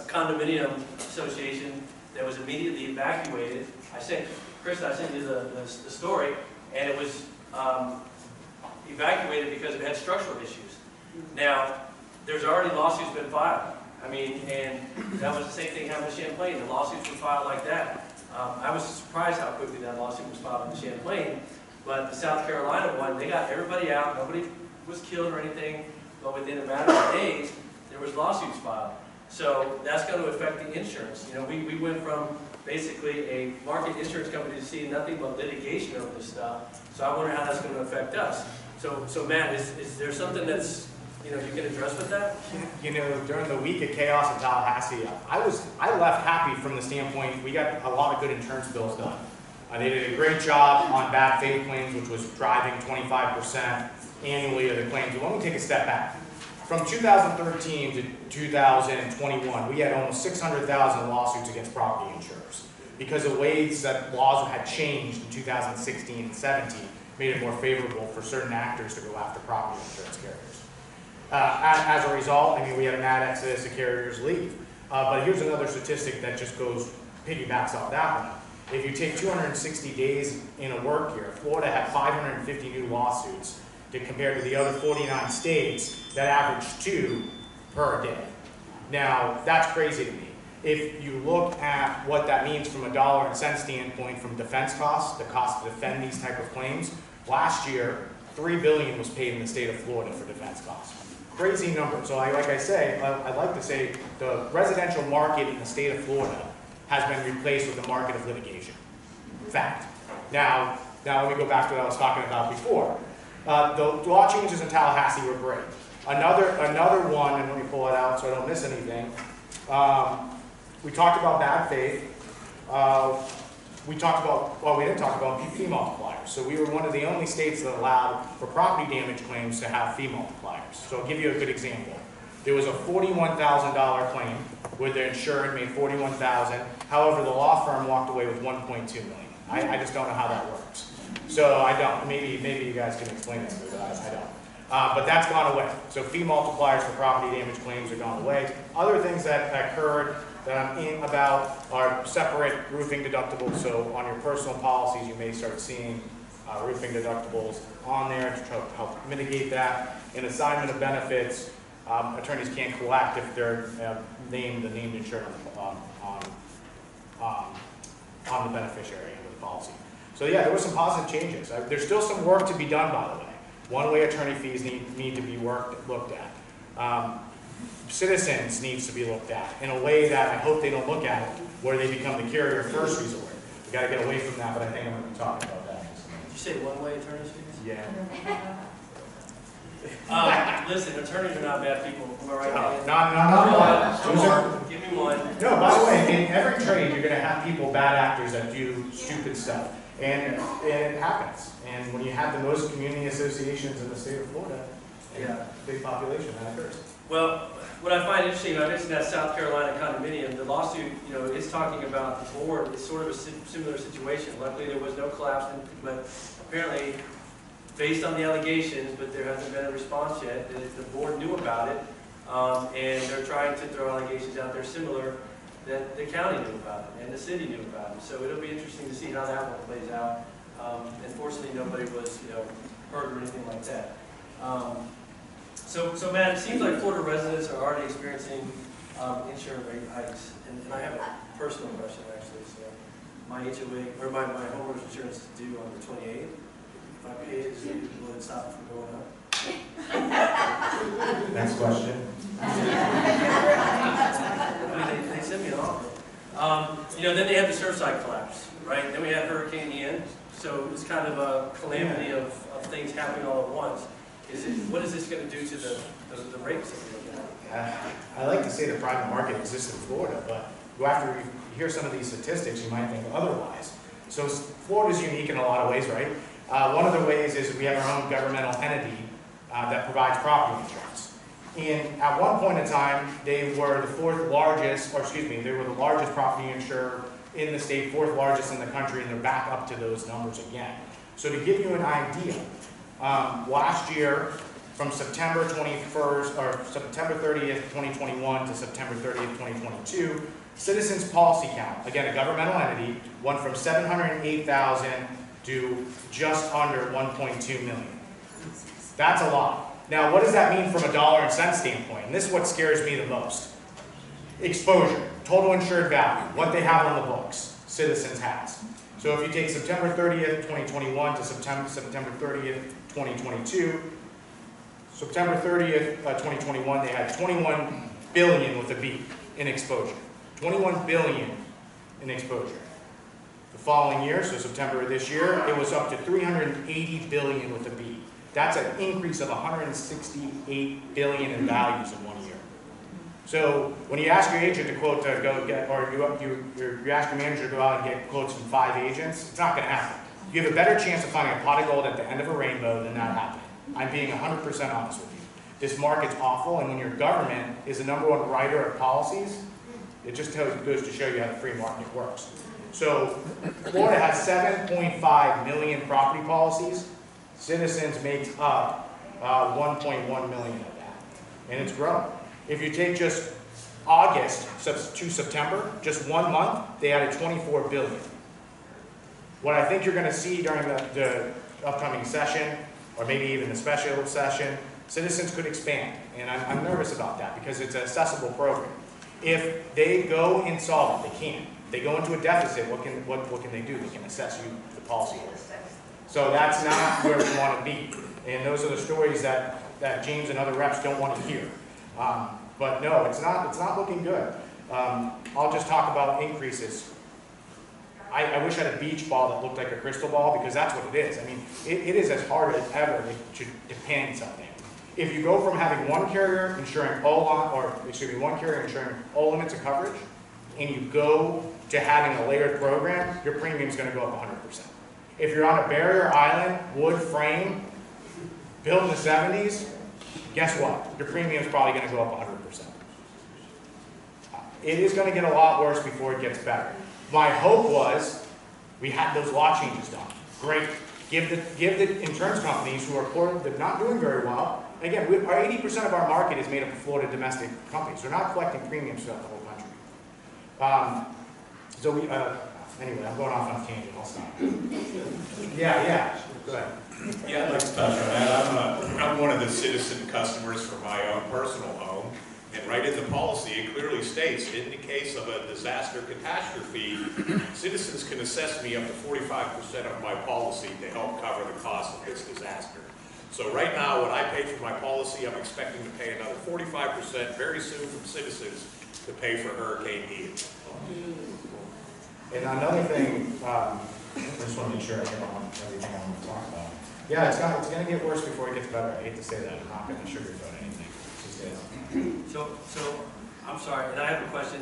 condominium association that was immediately evacuated. Chris, I sent you the story, and it was evacuated because it had structural issues. Now, there's already lawsuits been filed. And that was the same thing happened in Champlain. The lawsuits were filed like that. I was surprised how quickly that lawsuit was filed in Champlain, but the South Carolina one, they got everybody out. Nobody was killed or anything, but within a matter of days, there was lawsuits filed. So that's going to affect the insurance. You know, we went from basically a market insurance company to seeing nothing but litigation over this stuff. So I wonder how that's going to affect us. So Matt, is there something that's, you know, you can address with that? You know, during the week of chaos in Tallahassee, I left happy from the standpoint, we got a lot of good insurance bills done. They did a great job on bad faith claims, which was driving 25% annually of the claims. But let me take a step back. From 2013 to 2021, we had almost 600,000 lawsuits against property insurers because the ways that laws had changed in 2016 and 17 made it more favorable for certain actors to go after property insurance carriers. As a result, I mean, we had a mad exodus of carriers leave. But here's another statistic that just piggybacks off that one. If you take 260 days in a work year, Florida had 550 new lawsuits compared to the other 49 states that averaged 2 per day. Now, that's crazy to me. If you look at what that means from a dollar and cent standpoint from defense costs, the cost to defend these type of claims, last year, $3 billion was paid in the state of Florida for defense costs. Crazy number. So I'd like to say the residential market in the state of Florida has been replaced with the market of litigation. Fact. Now let me go back to what I was talking about before. The law changes in Tallahassee were great. Another one, and let me pull it out so I don't miss anything. We talked about bad faith. We didn't talk about fee multipliers. So we were one of the only states that allowed for property damage claims to have fee multipliers. So I'll give you a good example. There was a $41,000 claim where the insured made $41,000. However, the law firm walked away with $1.2 million. I just don't know how that works. So I don't. Maybe you guys can explain it to me, but I don't. But that's gone away. So fee multipliers for property damage claims are gone away. Other things that occurred that I'm in about are separate roofing deductibles. So on your personal policies, you may start seeing roofing deductibles on there to try to help mitigate that. In assignment of benefits, attorneys can't collect if they're named insured on the beneficiary under the policy. So yeah, there were some positive changes. There's still some work to be done, by the way. One-way attorney fees need to be looked at. Citizens needs to be looked at in a way that I hope they don't look at it, where they become the carrier of first resort. We got to get away from that, but I think I'm going to be talking about that. Did you say one-way attorneys fees? Yeah. Listen, attorneys are not bad people. Am I right? No. Give me one. No, by the way, in every trade, you're going to have people, bad actors, that do stupid stuff. And it happens. And when you have the most community associations in the state of Florida, big population, that occurs. Well, what I find interesting, I mentioned that South Carolina condominium, the lawsuit, you know, is talking about the board. It's sort of a similar situation. Luckily, there was no collapse, but apparently, based on the allegations, but there hasn't been a response yet. The board knew about it, and they're trying to throw allegations out there similar that the county knew about it and the city knew about it. So it'll be interesting to see how that one plays out. Unfortunately, nobody was, hurt or anything like that. So Matt, it seems like Florida residents are already experiencing insurance rate hikes, and I have a personal question actually. So my HOA or my homeowner's insurance is due on the 28th. If I pay it, will it stop it from going up? Next question. I mean, they sent me an offer. Then they had the Surfside collapse, right? Then we had Hurricane Ian, so it was kind of a calamity of things happening all at once. What is this going to do to the rates that we're looking at? I like to say the private market exists in Florida, but after you hear some of these statistics, you might think otherwise. So Florida's unique in a lot of ways, right? One of the ways is we have our own governmental entity that provides property insurance. And at one point in time, they were the largest property insurer in the state, 4th largest in the country, and they're back up to those numbers again. So to give you an idea, last year, from September 21st, or September 30th, 2021 to September 30th, 2022, Citizens policy count, again, a governmental entity, went from 708,000 to just under 1.2 million. That's a lot. Now, what does that mean from a dollar and cent standpoint? And this is what scares me the most. Exposure, total insured value, what they have on the books, Citizens has. So if you take September 30th, 2021 to September 30th, 2022, September 30th, 2021, they had 21 billion with a B. in exposure. 21 billion in exposure. The following year, so September of this year, it was up to 380 billion with a B. That's an increase of 168 billion in values in 1 year. So when you ask your agent to quote to go get, or you ask your manager to go out and get quotes from 5 agents, it's not going to happen. You have a better chance of finding a pot of gold at the end of a rainbow than that happening. I'm being 100% honest with you. This market's awful, and when your government is the #1 writer of policies, it just goes to show you how the free market works. So Florida has 7.5 million property policies. Citizens makes up 1.1 million of that, and it's growing. If you take just August to September, just 1 month, they added 24 billion. What I think you're going to see during the upcoming session, or maybe even the special session, Citizens could expand, and I'm nervous about that because it's an accessible program. If they go insolvent, they can't. They go into a deficit, what can they do? They can assess you the policy holder. So that's not where we want to be. And those are the stories that James and other reps don't want to hear. But no, it's not looking good. I'll just talk about increases. I wish I had a beach ball that looked like a crystal ball, because that's what it is. I mean, it is as hard as ever to depend something. If you go from having one carrier insuring one carrier insuring all limits of coverage, and you go to having a layered program, your premium is going to go up 100%. If you're on a barrier island, wood frame, built in the 70s, guess what? Your premium is probably going to go up 100%. It is going to get a lot worse before it gets better. My hope was we had those law changes done. Great. Give the insurance companies who are not doing very well. Again, 80% of our market is made up of Florida domestic companies. They're not collecting premiums throughout the whole country. Anyway, I'm going off on a tangent. I'll stop. Yeah. Go ahead. Yeah, I'd like to touch on that. I'm one of the citizen customers for my own personal home, and right in the policy, it clearly states, in the case of a disaster catastrophe, citizens can assess me up to 45% of my policy to help cover the cost of this disaster. So right now, what I pay for my policy, I'm expecting to pay another 45% very soon from citizens to pay for Hurricane Ian. And another thing, I just want to make sure I hit on everything I want to talk about. Yeah, it's going to get worse before it gets better. I hate to say that. I'm not going to sugarcoat anything. It just is. So I'm sorry, and I have a question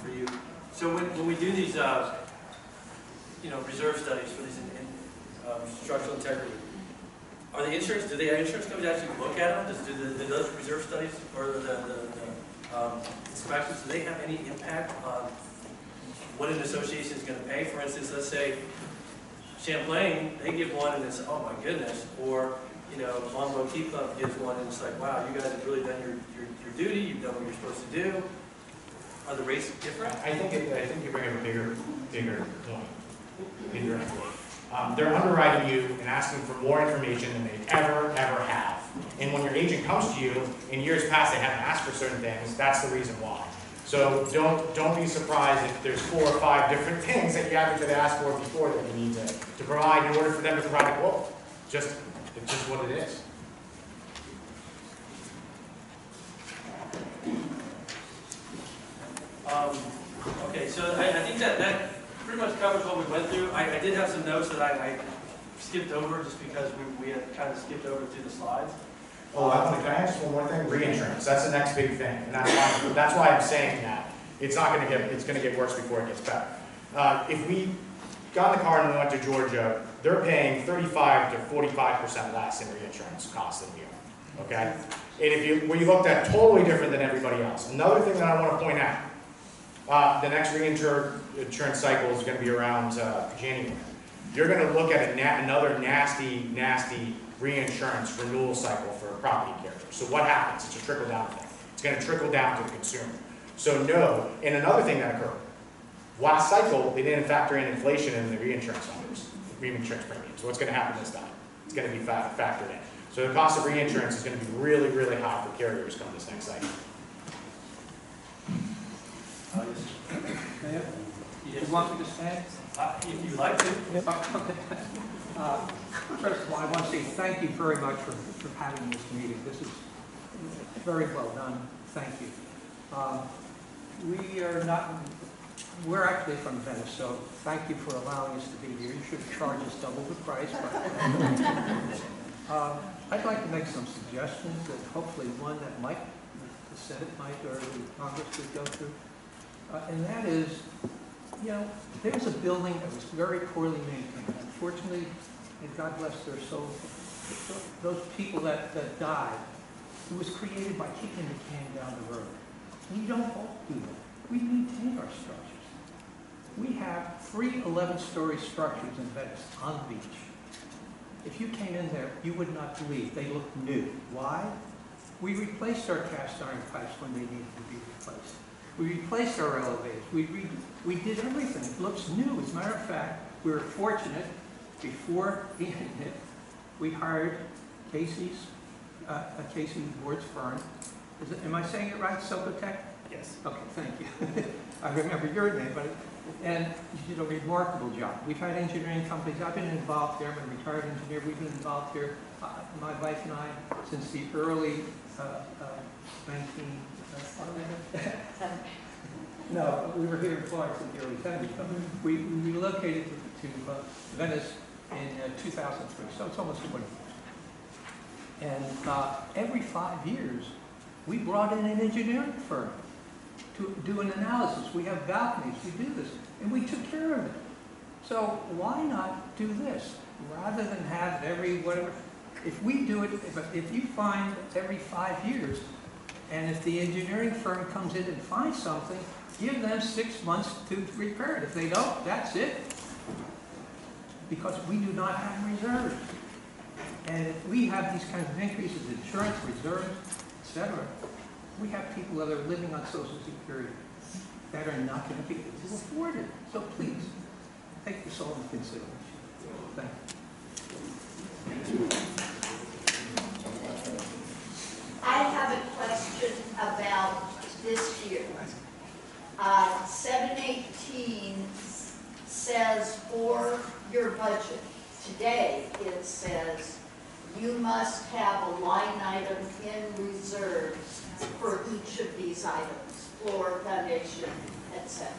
for you. So when we do these, reserve studies for these structural integrity, do the insurance companies actually look at them? Do those reserve studies or the inspections, do they have any impact on what an association is going to pay? For instance, let's say Champlain, they give one and it's, oh my goodness, or Longbow Key Club gives one and it's like, wow, you guys have really done your duty, you've done what you're supposed to do. Are the rates different? I think you bring up a bigger point indirectly. They're underwriting you and asking for more information than they ever have. And when your agent comes to you, in years past they haven't asked for certain things, that's the reason why. So don't be surprised if there's 4 or 5 different things that you haven't asked for before that you need to provide in order for them to provide a quote. It's just what it is. Okay, so I think that pretty much covers what we went through. I did have some notes that I skipped over just because we had kind of skipped over through the slides. Oh, can I ask one more thing? Reinsurance. That's the next big thing, and that's why I'm saying that it's going to get worse before it gets better. If we got in the car and we went to Georgia, they're paying 35 to 45% less in reinsurance costs than we are. Okay, and we looked at totally different than everybody else. Another thing that I want to point out: the next reinsurance cycle is going to be around January. You're going to look at another nasty reinsurance renewal cycle for a property carrier. So what happens? It's a trickle-down thing. It's going to trickle down to the consumer. So no, and another thing that occurred, last cycle, they didn't factor in inflation in the reinsurance numbers, reinsurance premiums. So what's going to happen this time? It's going to be factored in. So the cost of reinsurance is going to be really, really high for carriers come this next cycle. You want me to say? If you'd like to. First of all, I want to say thank you very much for having this meeting. This is very well done. Thank you. We are not, we're actually from Venice, so thank you for allowing us to be here. You should have charged us double the price. But, I'd like to make some suggestions that hopefully one that might, the Senate might, or the Congress would go through. And that is, you know, there was a building that was very poorly maintained. Unfortunately, and God bless their soul, those people that died, it was created by kicking the can down the road. We don't all do that. We maintain our structures. We have 3 11-story structures in Venice on the beach. If you came in there, you would not believe they look new. Why? We replaced our cast iron pipes when they needed to be replaced. We replaced our elevators. We did everything. It looks new. As a matter of fact, we were fortunate. Before the internet, we hired Casey Ward's firm. Am I saying it right? Socotec? Yes. Okay, thank you. I remember your name, and you did a remarkable job. We've had engineering companies. I've been involved there. I'm a retired engineer. We've been involved here, my wife and I, since the early 19. No, we were here in Florida in the early 70s. We relocated to Venice in 2003, so it's almost 20 years. And every 5 years, we brought in an engineering firm to do an analysis. We have balconies, we do this, and we took care of it. So why not do this? Rather than have every whatever, if we do it, if you find every 5 years, and if the engineering firm comes in and finds something, give them 6 months to repair it. If they don't, that's it. Because we do not have reserves. And if we have these kinds of increases, insurance, reserves, etc., we have people that are living on Social Security that are not going to be able to afford it. So please, take this all into consideration. Thank you. I have a question about this year. 718 says for your budget, today it says you must have a line item in reserves for each of these items, floor, foundation, etc.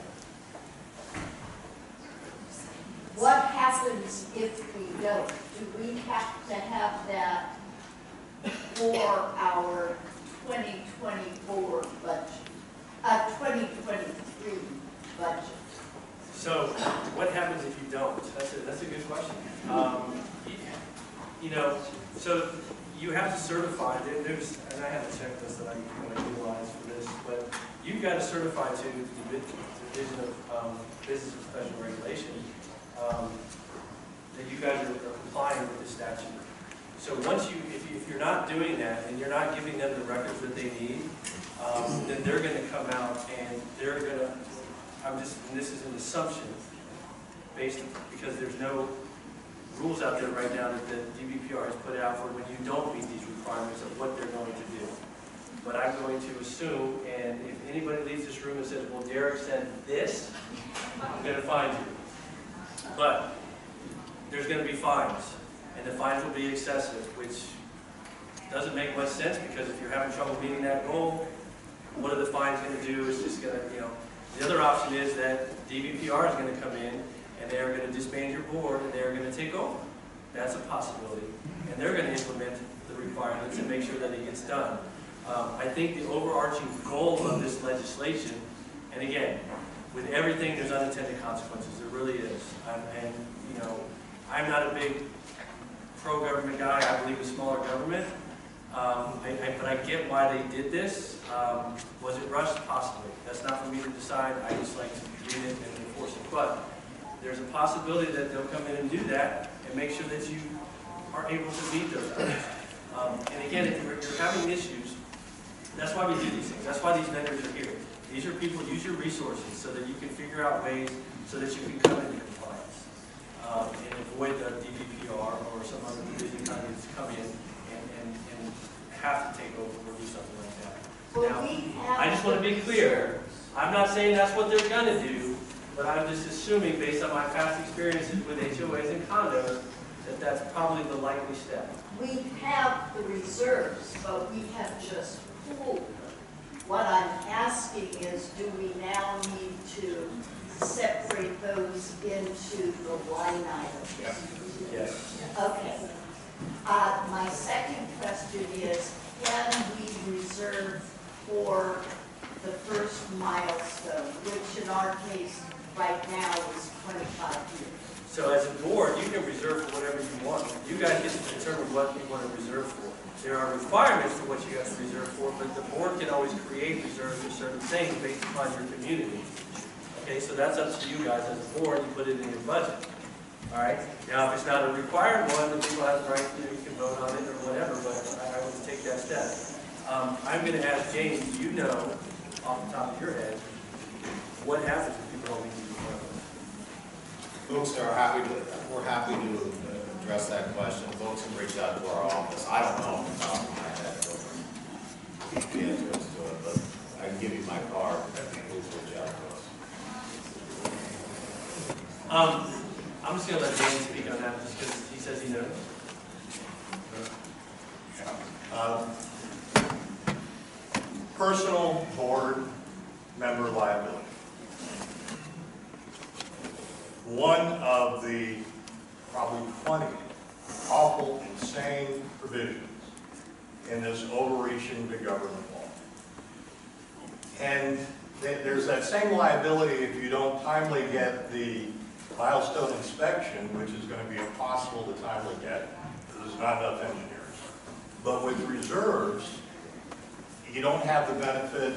What happens if we don't? Do we have to have that for our 2024 budget, 2023 budget? So what happens if you don't? That's a good question. You know, so you have to certify, there's, and I have a checklist that I'm going to utilize for this, but you've got to certify to the Division of Business and Special Regulation that you guys are complying with the statute. So once you, if you're not doing that and you're not giving them the records that they need, then they're going to come out and they're going to, and this is an assumption because there's no rules out there right now that the DBPR has put out for when you don't meet these requirements of what they're going to do. But I'm going to assume, and if anybody leaves this room and says, well, Derrick said this, I'm going to find you. But there's going to be fines, and the fines will be excessive, which doesn't make much sense because if you're having trouble meeting that goal, what are the fines going to do? It's just going to, you know, the other option is that DBPR is going to come in and they're going to disband your board and they're going to take over. That's a possibility. And they're going to implement the requirements and make sure that it gets done. I think the overarching goal of this legislation, and again, with everything there's unintended consequences, there really is. And you know, I'm not a big pro-government guy. I believe in smaller government. But I get why they did this. Was it rushed? Possibly. That's not for me to decide. I just like to read it and enforce it. But there's a possibility that they'll come in and do that and make sure that you are able to meet those goals. And again, if you're having issues, that's why we do these things. That's why these vendors are here. These are people, use your resources so that you can figure out ways so that you can come into compliance and avoid the DPPR or some other division companies come in and have to take over or do something like that. Now, I just want to be clear. I'm not saying that's what they're going to do, but I'm just assuming, based on my past experiences with HOAs and condos, that that's probably the likely step. We have the reserves, but we have just pooled them. What I'm asking is, do we now need to separate those into the line items? Yes. Okay. My second question is, can we reserve for the first milestone, which in our case right now is 25 years? So as a board, you can reserve for whatever you want. You guys get to determine what you want to reserve for. There are requirements for what you have to reserve for, but the board can always create reserves for certain things based upon your community. Okay, so that's up to you guys as a board. You put it in your budget. All right. Now, if it's not a required one, then people have the right to, you can vote on it or whatever. But I would take that step. I'm going to ask James. Do you know, off the top of your head, what happens if people don't meet these requirements? Folks are happy to, we're happy to address that question. Folks can reach out to our office. I don't know off the top of my head the answers to it, but I can give you my card. Please reach out to us. I'm just going to let James speak on that just because he says he knows. Personal board member liability. One of the probably 20 awful, insane provisions in this overreaching big government law. And there's that same liability if you don't timely get the milestone inspection, which is going to be impossible to timely get because there's not enough engineers. But with reserves, you don't have the benefit,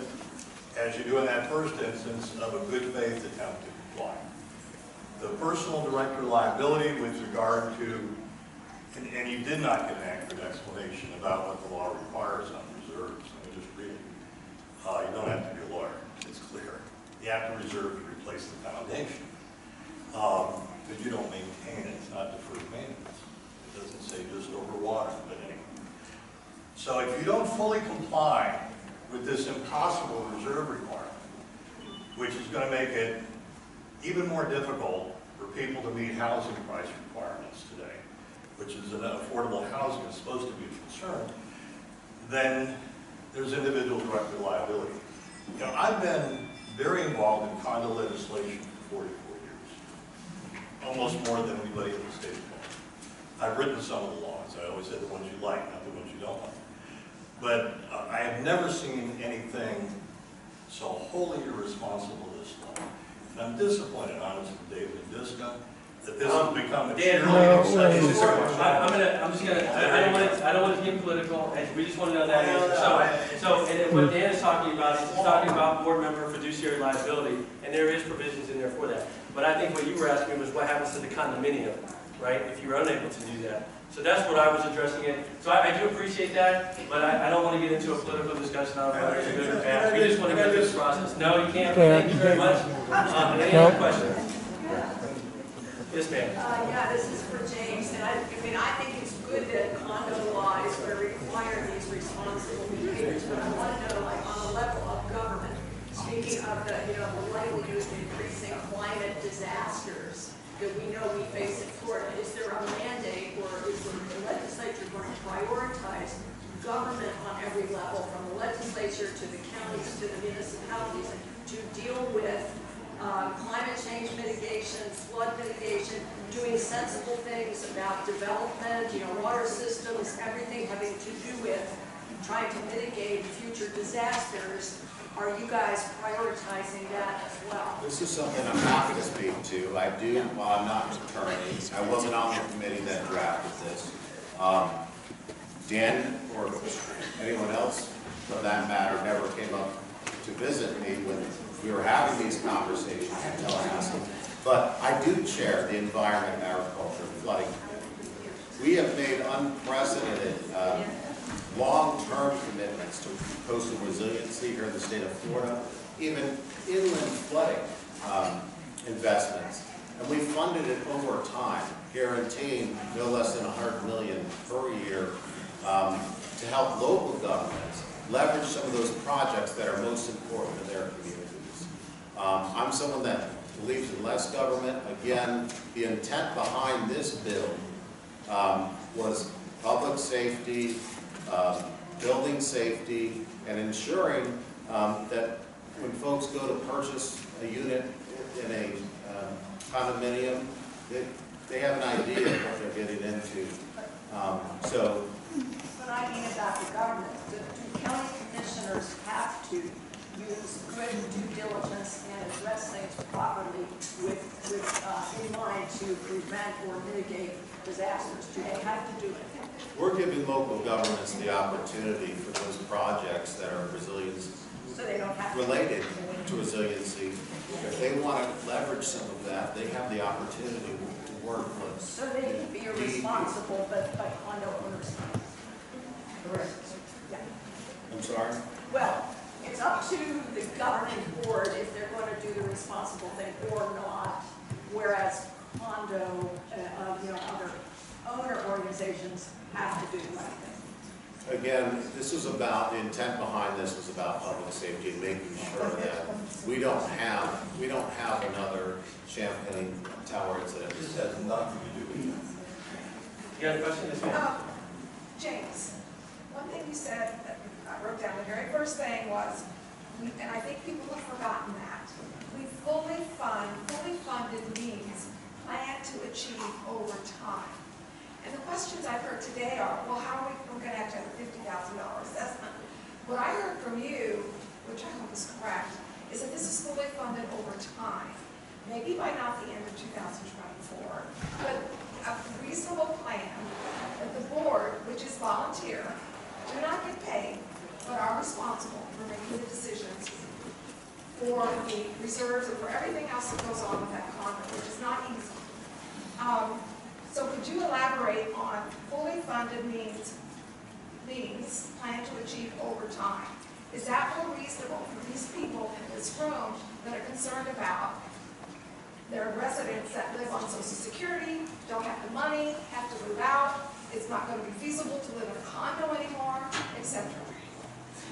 as you do in that first instance, of a good faith attempt to comply. The personal director liability with regard to, and you did not get an accurate explanation about what the law requires on reserves. Let me just read it. You don't have to be a lawyer, it's clear. You have to reserve to replace the foundation. But you don't maintain it, it's not deferred maintenance. It doesn't say just over water, but anyway. So if you don't fully comply with this impossible reserve requirement, which is going to make it even more difficult for people to meet housing price requirements today, which is an affordable housing is supposed to be a concern, then there's individual director liability. You know, I've been very involved in condo legislation for 44 years, almost more than anybody in the state of Florida. I've written some of the laws. I always said the ones you like, not the ones you don't like. But I have never seen anything so wholly irresponsible as this law. And I'm disappointed, honestly, David and Disco, that this has become a cheerleading session. I don't want to get political, and we just want to know that answer. So and what Dan is talking about is he's talking about board member fiduciary liability, and there is provisions in there for that. But I think what you were asking was what happens to the condominium, right, if you're unable to do that. So that's what I was addressing it. So I do appreciate that, but I don't want to get into a political discussion on whether it's good or bad. We just want to get through this process. No, you can't. Thank you very much. Any other questions? Yes, ma'am. Yeah, this is for James, and I think it's good that condo law is going to require these responsible behaviors, but I want to know, like, on the level of government, speaking of the, the likelihood of increasing climate disasters that we know we face in Florida, is there a mandate, or is the legislature going to prioritize government on every level, from the legislature to the counties to the municipalities, to deal with climate change mitigation, flood mitigation, doing sensible things about development, water systems, everything having to do with trying to mitigate future disasters? Are you guys prioritizing that as well? This is something I'm happy to speak to. I do, while I'm not an attorney, I wasn't on the committee that drafted this. Dan, or anyone else for that matter, never came up to visit me when we were having these conversations in Tallahassee. But I do chair the Environment, Agriculture, and Flooding Committee. We have made unprecedented long-term commitments to coastal resiliency here in the state of Florida, even inland flooding investments. And we funded it over time, guaranteeing no less than $100 million per year to help local governments leverage some of those projects that are most important to their communities. I'm someone that believes in less government. Again, the intent behind this bill was public safety, building safety, and ensuring that when folks go to purchase a unit in a condominium, they have an idea of what they're getting into. But I mean about the government, do county commissioners have to use good due diligence and address things properly with in mind to prevent or mitigate disasters? Do they have to do it? We're giving local governments the opportunity for those projects that are resilience So they don't have to. related to resiliency. If they want to leverage some of that, they have the opportunity to work with. So they can be irresponsible, but condo owners can't. Correct. Yeah. I'm sorry? Well, it's up to the governing board if they're going to do the responsible thing or not, whereas condo, other owner organizations have to do the right thing. Again, this was about, the intent behind this was about public safety and making sure that we don't have another Champagne Tower incident. This has nothing to do with that. You got a question? This one? James, one thing you said that I wrote down, the very first thing was, and I think people have forgotten that, we fully funded means plan to achieve over time. And the questions I've heard today are, well, how are we're going to have a $50,000 assessment? What I heard from you, which I hope is correct, is that this is fully funded over time. Maybe by not the end of 2024, but a reasonable plan that the board, which is volunteer, do not get paid, but are responsible for making the decisions for the reserves and for everything else that goes on with that condo, which is not easy. So could you elaborate on fully funded means plan to achieve over time? Is that more reasonable for these people in this room that are concerned about their residents that live on Social Security, don't have the money, have to move out, it's not going to be feasible to live in a condo anymore, etc.?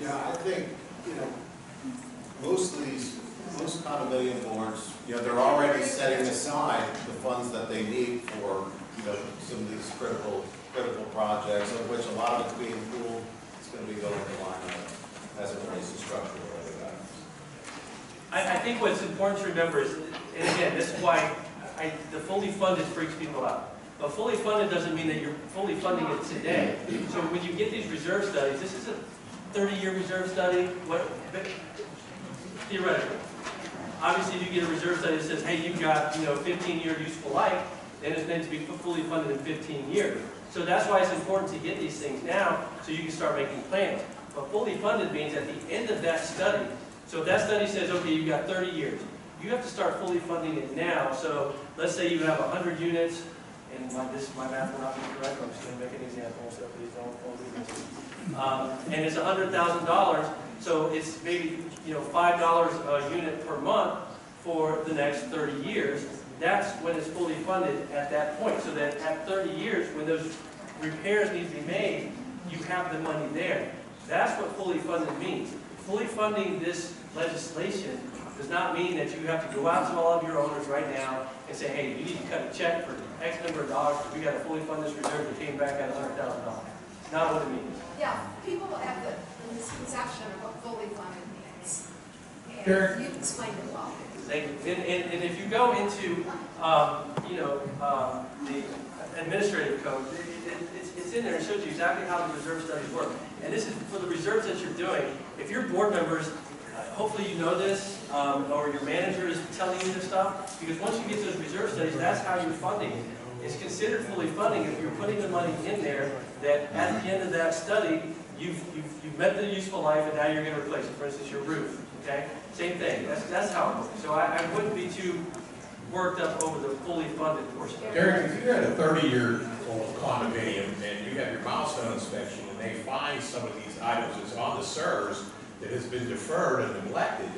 Yeah, I think, most condominium boards, they're already setting aside the funds that they need for, some of these critical projects, of which a lot of it's being pooled. It's going to be going to line item as it relates to structural related items. I think what's important to remember is, and again, this is why the fully funded freaks people out. But fully funded doesn't mean that you're fully funding it today. So when you get these reserve studies, this is a 30-year reserve study, theoretically. Obviously, if you get a reserve study that says, hey, you've got 15-year useful life, then it's meant to be fully funded in 15 years. So that's why it's important to get these things now so you can start making plans. But fully funded means at the end of that study, so if that study says, okay, you've got 30 years, you have to start fully funding it now. So let's say you have 100 units, and my math will not be correct, I'm just going to make an example, so please don't leave me. And it's $100,000, so it's maybe $5 a unit per month for the next 30 years. That's when it's fully funded at that point, so that at 30 years, when those repairs need to be made, you have the money there. That's what fully funded means. Fully funding this legislation does not mean that you have to go out to all of your owners right now and say, hey, you need to cut a check for X number of dollars because we got to fully fund this reserve that came back at $100,000. It's not what it means. Yeah, people have the misconception of what fully funded means. And Derrick. you explained it well. Thank you. And if you go into, the administrative code, it's in there. It shows you exactly how the reserve studies work. And this is for the reserves that you're doing. If your board members, hopefully you know this, or your manager is telling you this stuff, because once you get those reserve studies, that's how you're funding it. It's considered fully funding if you're putting the money in there that at the end of that study, you've met the useful life and now you're going to replace it. For instance, your roof. Okay? Same thing. That's how it works. So I wouldn't be too worked up over the fully funded portion. Derrick, if you had a 30-year-old condominium and you have your milestone inspection and they find some of these items that's on the CERS that has been deferred and neglected,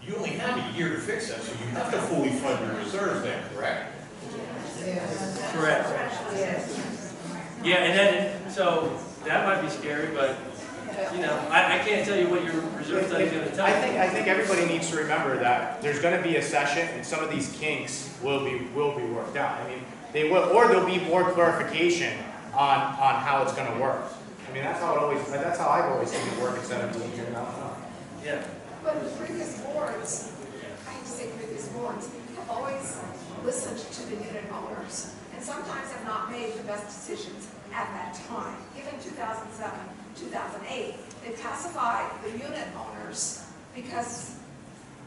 you only have a year to fix that, so you have to fully fund your reserves then, correct? Correct. Yeah, and then, so that might be scary, but I can't tell you what your reserve study is going to tell you. I think everybody needs to remember that there's going to be a session, and some of these kinks will be worked out. I mean, they will, or there'll be more clarification on how it's going to work. I mean, that's how I've always seen it work instead of doing it. Yeah. But the previous boards, I hate to say previous boards, have always listened to the unit owners and sometimes have not made the best decisions at that time. Given 2007, 2008, they classified the unit owners because.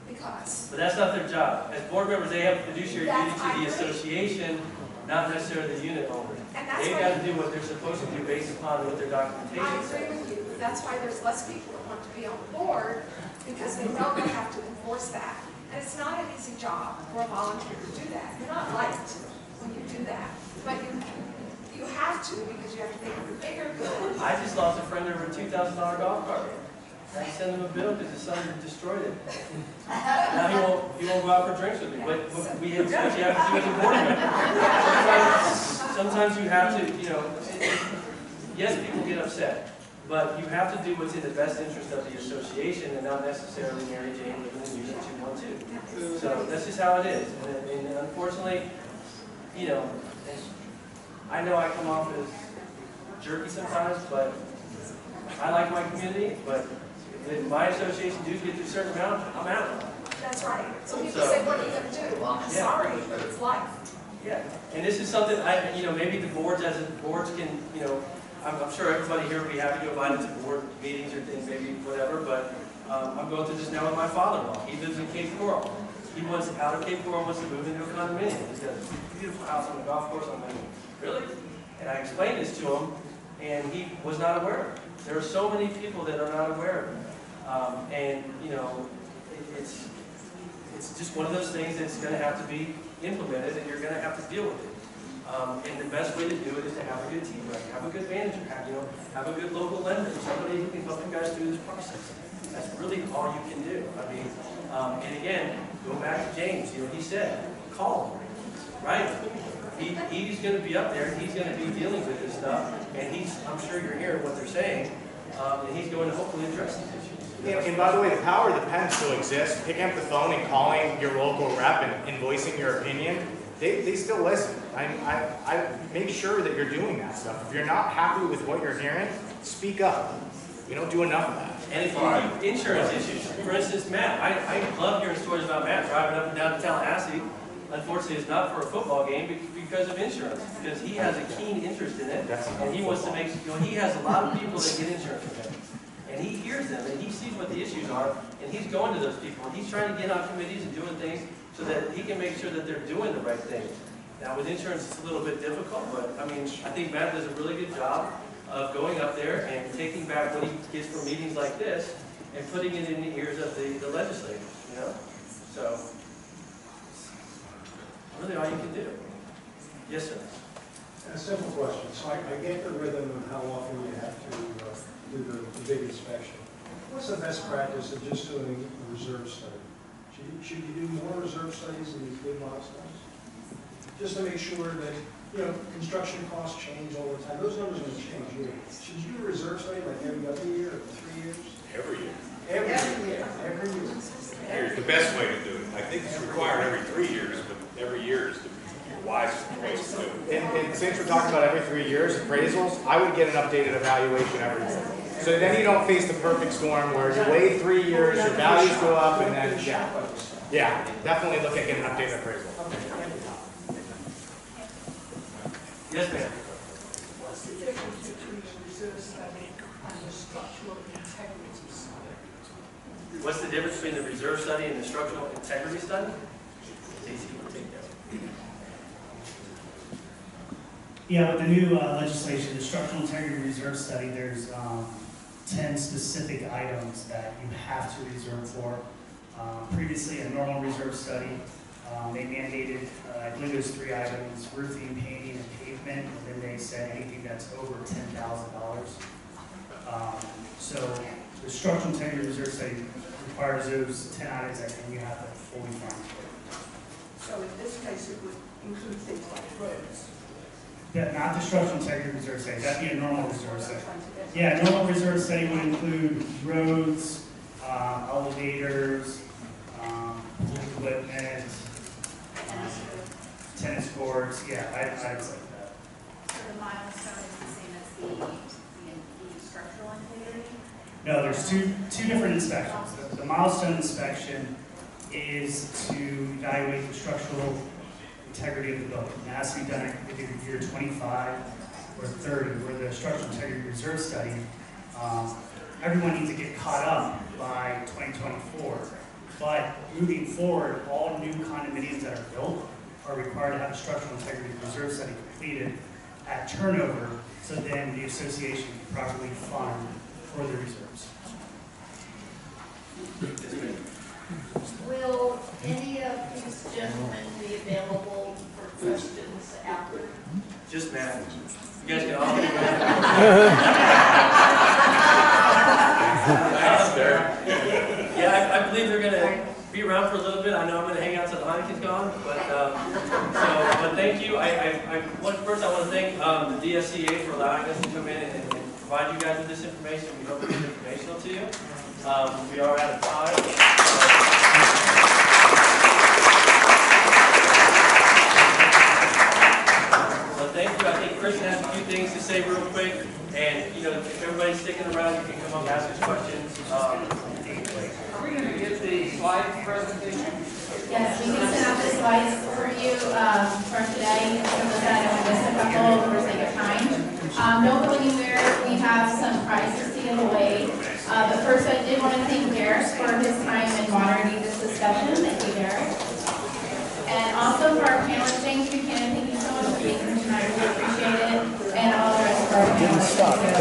But that's not their job. As board members, they have fiduciary duty to the association, not necessarily the unit owners. They've got to do what they're supposed to do based upon what their documentation I says. agree with you. That's why there's less people that want to be on the board, because they know they have to enforce that. And it's not an easy job for a volunteer to do that. You're not liked when you do that, but you have to, because you have to think of the bigger good. I just lost a friend over a $2,000 golf cart. I sent him a bill because his son destroyed it. Now he won't go out for drinks with me. But we have to do what you have to do as a board member. Sometimes you have to, yes, people get upset, but you have to do what's in the best interest of the association and not necessarily Mary Jane living in Unit 212. So that's just how it is. And unfortunately, I know I come off as jerky sometimes, but I like my community, but if my association dues get to a certain amount, I'm out. That's right. So people say, what are you going to do? Well, I'm sorry, but it's life. Yeah, and this is something maybe the boards can, I'm sure everybody here would be happy to invite to board meetings or things, maybe whatever, but I'm going through this now with my father-in-law. He lives in Cape Coral. He wants out of Cape Coral, wants to move into a condominium. He's got a beautiful house on the golf course. I'm like, really? And I explained this to him, and he was not aware of it. There are so many people that are not aware of it. It's just one of those things that's going to have to be implemented, and you're going to have to deal with it. And the best way to do it is to have a good team, right? Have a good manager, have a good local lender, somebody who can help you guys through this process. That's really all you can do. I mean, and again, go back to James. He said, call him, right? He's going to be up there, he's going to be dealing with this stuff, and I'm sure you're hearing what they're saying, and he's going to hopefully address these issues. And by the way, the power of the pen still exists. Picking up the phone and calling your local rep and voicing your opinion, they still listen. I make sure that you're doing that stuff. If you're not happy with what you're hearing, speak up. We don't do enough of that. And if you have insurance issues, for instance, Matt, I love hearing stories about Matt driving up and down to Tallahassee. Unfortunately, it's not for a football game because of insurance, because he has a keen interest in it, and he wants to make, he has a lot of people that get insurance from him. And he hears them, and he sees what the issues are, and he's going to those people, and he's trying to get on committees and doing things so that he can make sure that they're doing the right thing. Now, with insurance, it's a little bit difficult, but I think Matt does a really good job of going up there and taking back what he gets from meetings like this and putting it in the ears of the legislators, So, really all you can do. Yes, sir. A simple question. So I get the rhythm of how often you have to do the big inspection. What's the best practice of just doing a reserve study? Should you do more reserve studies in these big milestones? Just to make sure that, construction costs change all the time. Those numbers are going to change yearly. Should you do a reserve study like every other year or 3 years? Every year. Every year. The best way to do it. I think it's required every 3 years, but every year is the wisest way to do it. And since we're talking about every 3 years, appraisals, I would get an updated evaluation every year. So then you don't face the perfect storm where you wait 3 years, your values go up, and then, yeah, definitely look at getting an updated appraisal. Yes, ma'am. What's the difference between a reserve study and a structural integrity study? What's the difference between the reserve study and the structural integrity study? Yeah, with the new legislation, the structural integrity reserve study, there's 10 specific items that you have to reserve for. Previously, a normal reserve study, they mandated, I believe it was 3 items, roofing, painting, and pavement, and then they said anything that's over $10,000. So the structural integrity reserve study requires those 10 items, and you have to fully fund it. So in this case, it would include things like roads. Not the structural integrity reserve study, that'd be a normal reserve study. Yeah, a normal reserve study would include roads, elevators, equipment, tennis courts, yeah, items like that. So the milestone is the same as the structural integrity? No, there's two different inspections. milestone inspection is to evaluate the structural integrity of the building. It has to be done at either year 25 or 30, where the structural integrity reserve study, everyone needs to get caught up by 2024. But moving forward, all new condominiums that are built are required to have a structural integrity reserve study completed at turnover, so then the association can properly fund for the reserves. Will any of these gentlemen be available for questions after? Just Matt. You guys can all get Yeah, I believe they're going to be around for a little bit. I know I'm going to hang out till the Heineken's gone, but but thank you. First I want to thank the DSCA for allowing us to come in and provide you guys with this information. We hope it's informational to you. We are out of time. Thank you. I think Christian has a few things to say real quick. And, you know, if everybody's sticking around, you can come up and ask us questions. Are we going to get the slide presentation? Yes, we can send out the slides for you for today. You can look at it with a couple for sake of time. Don't go anywhere. We have some prizes to give away. But first, I did want to thank Derrick for his time in moderating this discussion. Thank you, Derrick. And also for our panelists, James Buchanan, thank you so much for being here tonight. We appreciate it. And all the rest of our panelists.